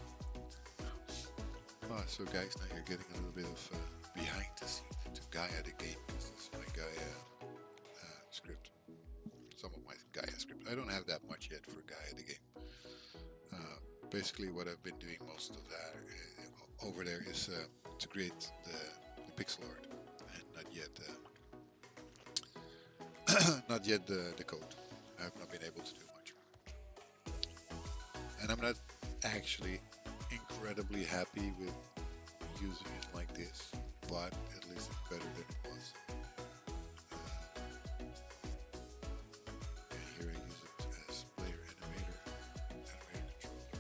So guys, now you're getting a little bit of behind the scenes to Gaia the game. This is my Gaia script. Some of my Gaia script. I don't have that much yet for Gaia the game. Basically, what I've been doing most of that over there is to create the pixel art, and not yet not yet the code. I have not been able to do much, and I'm not actually incredibly happy with using it like this, but at least it's better than it was. And here I use it as player animator controller.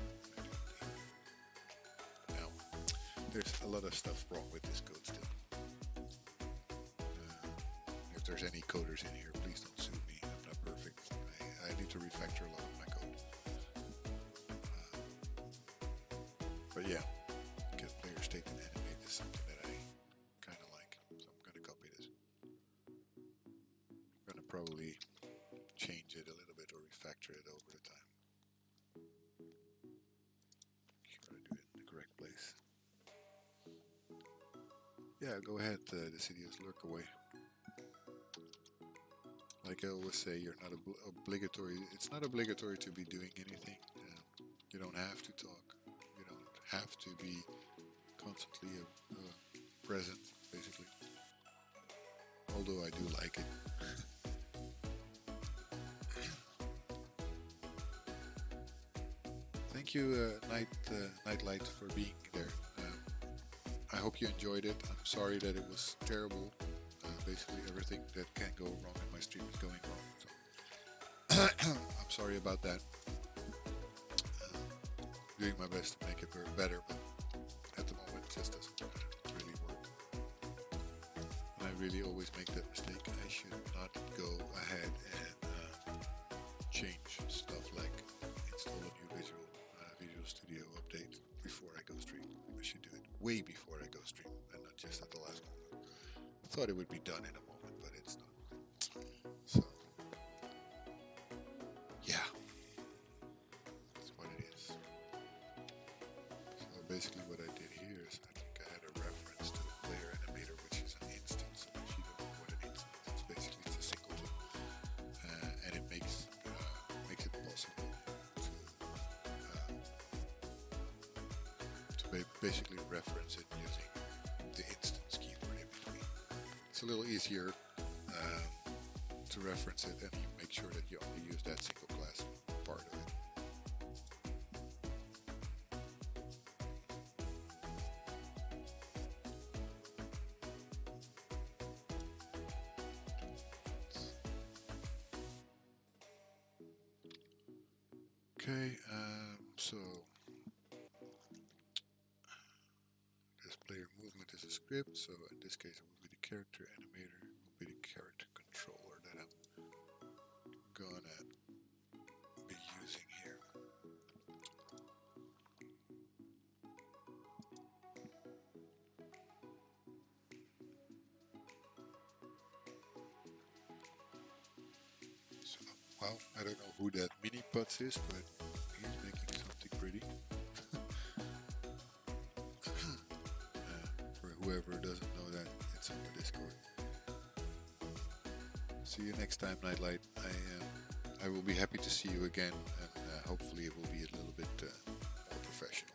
Now, there's a lot of stuff wrong with this code still. If there's any coders in here, please don't sue me. I'm not perfect. I need to refactor a lot of my code. But yeah, get player state and animate is something that I kind of like. So I'm going to copy this. I'm going to probably change it a little bit or refactor it over the time. Make sure I do it in the correct place. Yeah, go ahead, Decidious, lurk away. Like I always say, you're not obligatory. It's not obligatory to be doing anything. You don't have to talk. You don't have to be constantly present, basically. Although I do like it. Thank you, Nightlight, for being there. I hope you enjoyed it. I'm sorry that it was terrible. Basically, everything that can go wrong in my stream is going wrong. So I'm sorry about that. Doing my best to make it better, but at the moment it just doesn't really work. And I really always make that mistake. I should not go ahead and change stuff like install a new Visual Studio update before I go stream. I should do it way before I go stream and not just at the last moment. I thought it would be done in a moment, but it's not. So, yeah, that's what it is. So basically what I did here is I think I had a reference to the player animator, which is an instance. And if you don't know what an instance is, basically it's a singleton, and it makes it possible to basically reference it using the instance keyword in between. It's a little easier to reference it, and you make sure that you only use that single class part of it. Okay, so this player movement is a script, so in this case it will be the character animator, it will be the character controller that I'm gonna be using here. So, well, I don't know who that mini putz is, but he's making something pretty. For whoever doesn't know that, it's on the Discord. See you next time, Nightlight. I will be happy to see you again, and hopefully it will be a little bit more professional.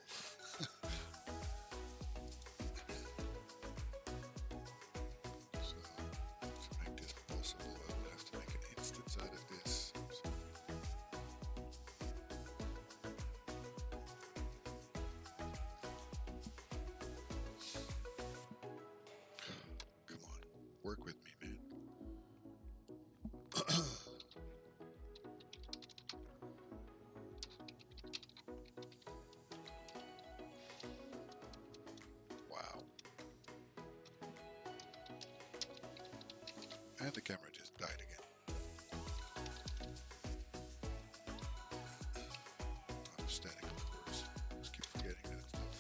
So, to make this possible, I will have to make an instance out of this. So, come on, work with me, man. Wow. And the camera just died again. I'm static, of course. Just keep forgetting that stuff.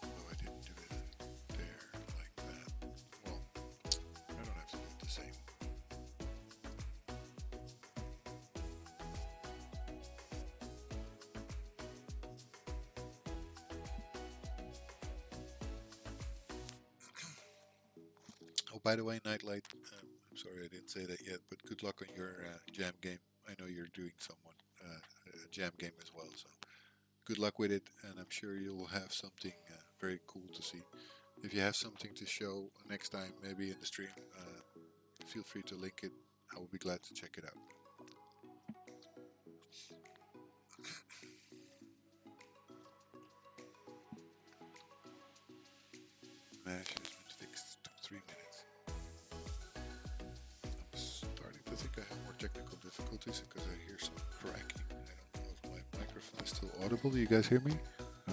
Oh, I didn't do it. By the way, Nightlight, I'm sorry I didn't say that yet, but good luck on your jam game. I know you're doing someone a jam game as well, so good luck with it, and I'm sure you'll have something very cool to see. If you have something to show next time, maybe in the stream, feel free to link it. I will be glad to check it out. Mesh has been fixed. Took 3 minutes. I'm starting to think I have more technical difficulties because I hear some cracking. I don't know if my microphone is still audible. Do you guys hear me?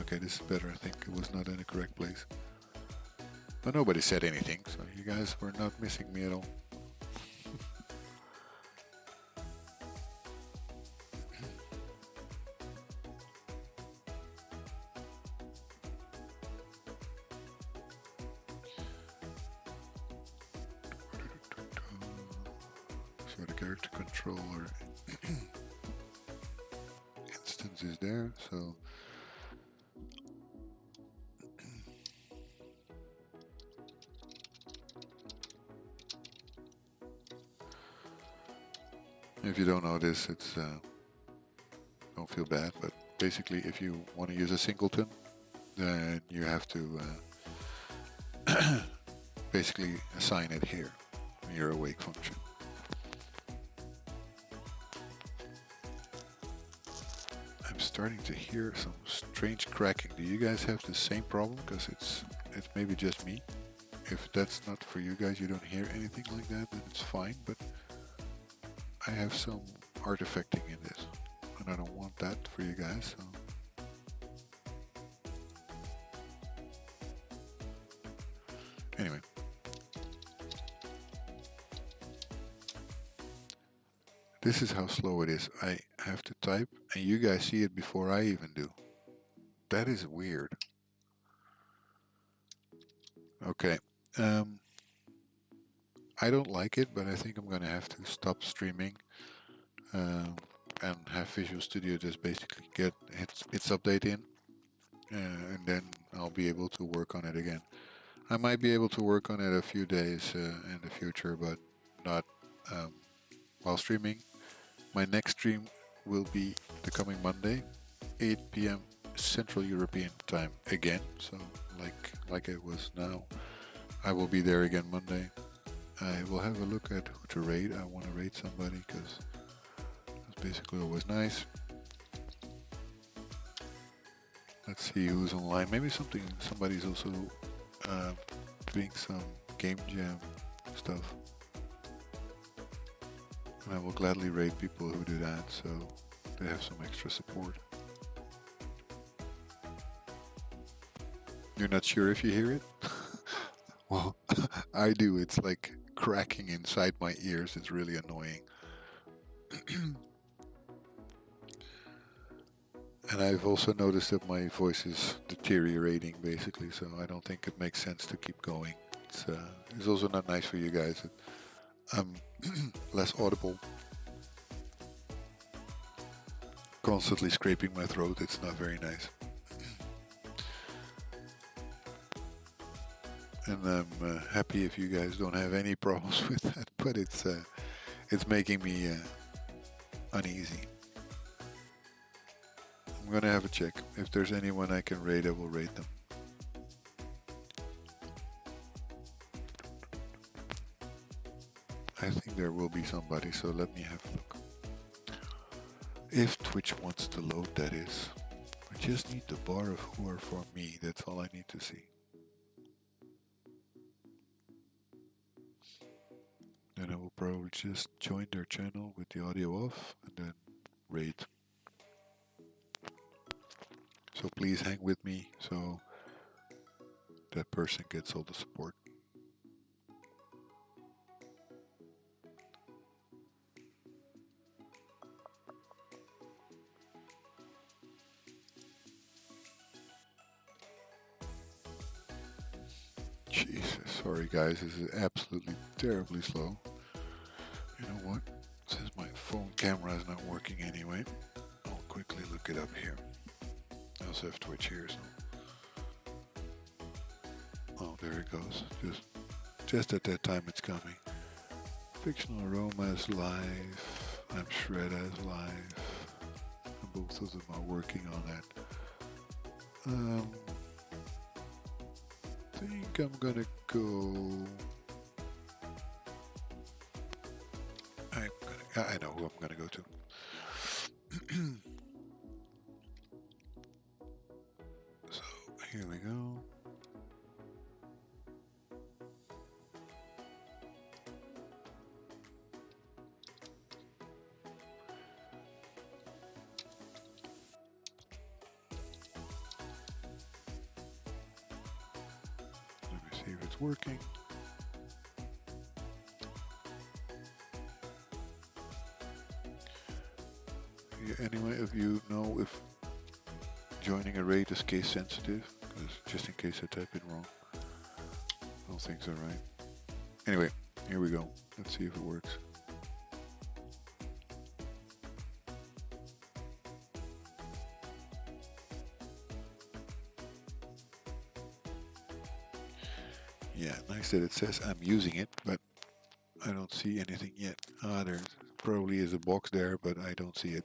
Okay, this is better. I think it was not in the correct place. But nobody said anything, so you guys were not missing me at all. So the character controller instance is there, so if you don't know this, it's don't feel bad, but basically if you want to use a singleton, then you have to basically assign it here in your awake function. I'm starting to hear some strange cracking. Do you guys have the same problem? Because it's maybe just me. If that's not for you guys, you don't hear anything like that, then it's fine, but I have some artifacting in this, and I don't want that for you guys, so. Anyway. This is how slow it is. I have to type, and you guys see it before I even do. That is weird. Okay. I don't like it, but I think I'm gonna have to stop streaming and have Visual Studio just basically get its update in, and then I'll be able to work on it again. I might be able to work on it a few days in the future, but not while streaming. My next stream will be the coming Monday, 8 p.m. Central European time again. So like it was now, I will be there again Monday. I will have a look at who to raid. I want to raid somebody because that's basically always nice. Let's see who's online. Maybe somebody's also doing some game jam stuff. And I will gladly raid people who do that, so they have some extra support. You're not sure if you hear it? Well, I do. It's like cracking inside my ears. It's really annoying. And I've also noticed that my voice is deteriorating, basically, so I don't think it makes sense to keep going. It's also not nice for you guys. I'm less audible. Constantly scraping my throat, it's not very nice. And I'm happy if you guys don't have any problems with that, but it's making me uneasy. I'm gonna have a check. If there's anyone I can raid, I will raid them. I think there will be somebody, so let me have a look. If Twitch wants to load, that is. I just need the bar of who are for me, that's all I need to see. Then I will probably just join their channel with the audio off and then raid. So please hang with me so that person gets all the support. Jesus, sorry guys, this is absolutely terribly slow. You know what? Since my phone camera is not working anyway, I'll quickly look it up here. I also have Twitch here, so... Oh, there it goes. Just Just at that time it's coming. Fictional Aroma is live. I'm Shred as live. And both of them are working on that. I think I'm gonna go. I know who I'm gonna go to. So here we go. Let me see if it's working. Any of you know if joining a raid is case sensitive? Because just in case I type it wrong. I don't think so, right? Anyway, here we go. Let's see if it works. Yeah, nice that it says I'm using it, but I don't see anything yet. There probably is a box there, but I don't see it.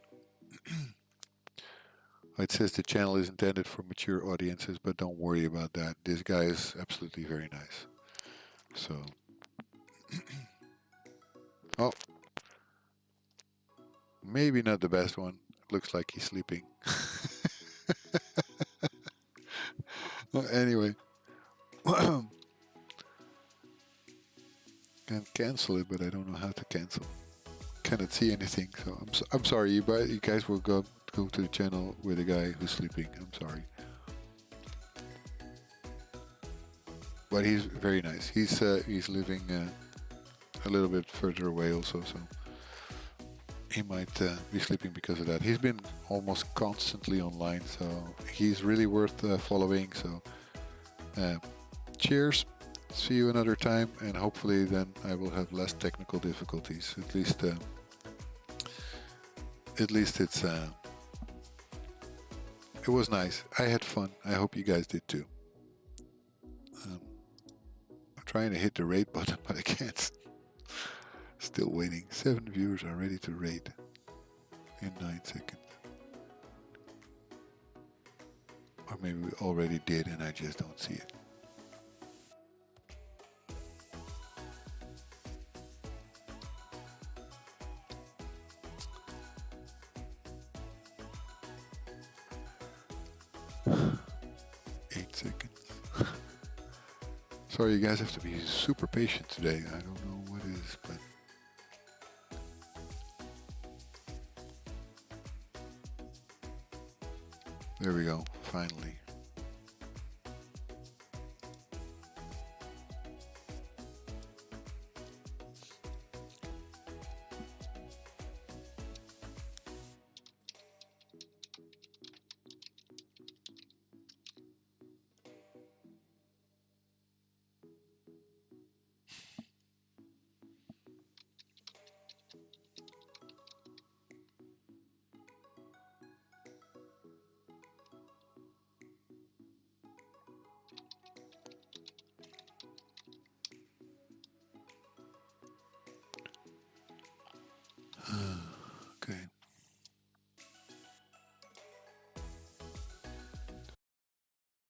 It says the channel is intended for mature audiences, but don't worry about that. This guy is absolutely very nice. So, oh, maybe not the best one. Looks like he's sleeping. Well, anyway, can cancel it, but I don't know how to cancel. Cannot see anything, so I'm sorry. You guys will go to the channel with a guy who's sleeping. I'm sorry, but he's very nice. He's living a little bit further away also, so he might be sleeping because of that. He's been almost constantly online, so he's really worth following. So, cheers. See you another time, and hopefully then I will have less technical difficulties. At least it's it was nice. I had fun. I hope you guys did too. I'm trying to hit the rate button, but I can't. Still waiting. 7 viewers are ready to rate in 9 seconds. Or maybe we already did and I just don't see it. Sorry, you guys have to be super patient today. I don't know what it is, but there we go, finally.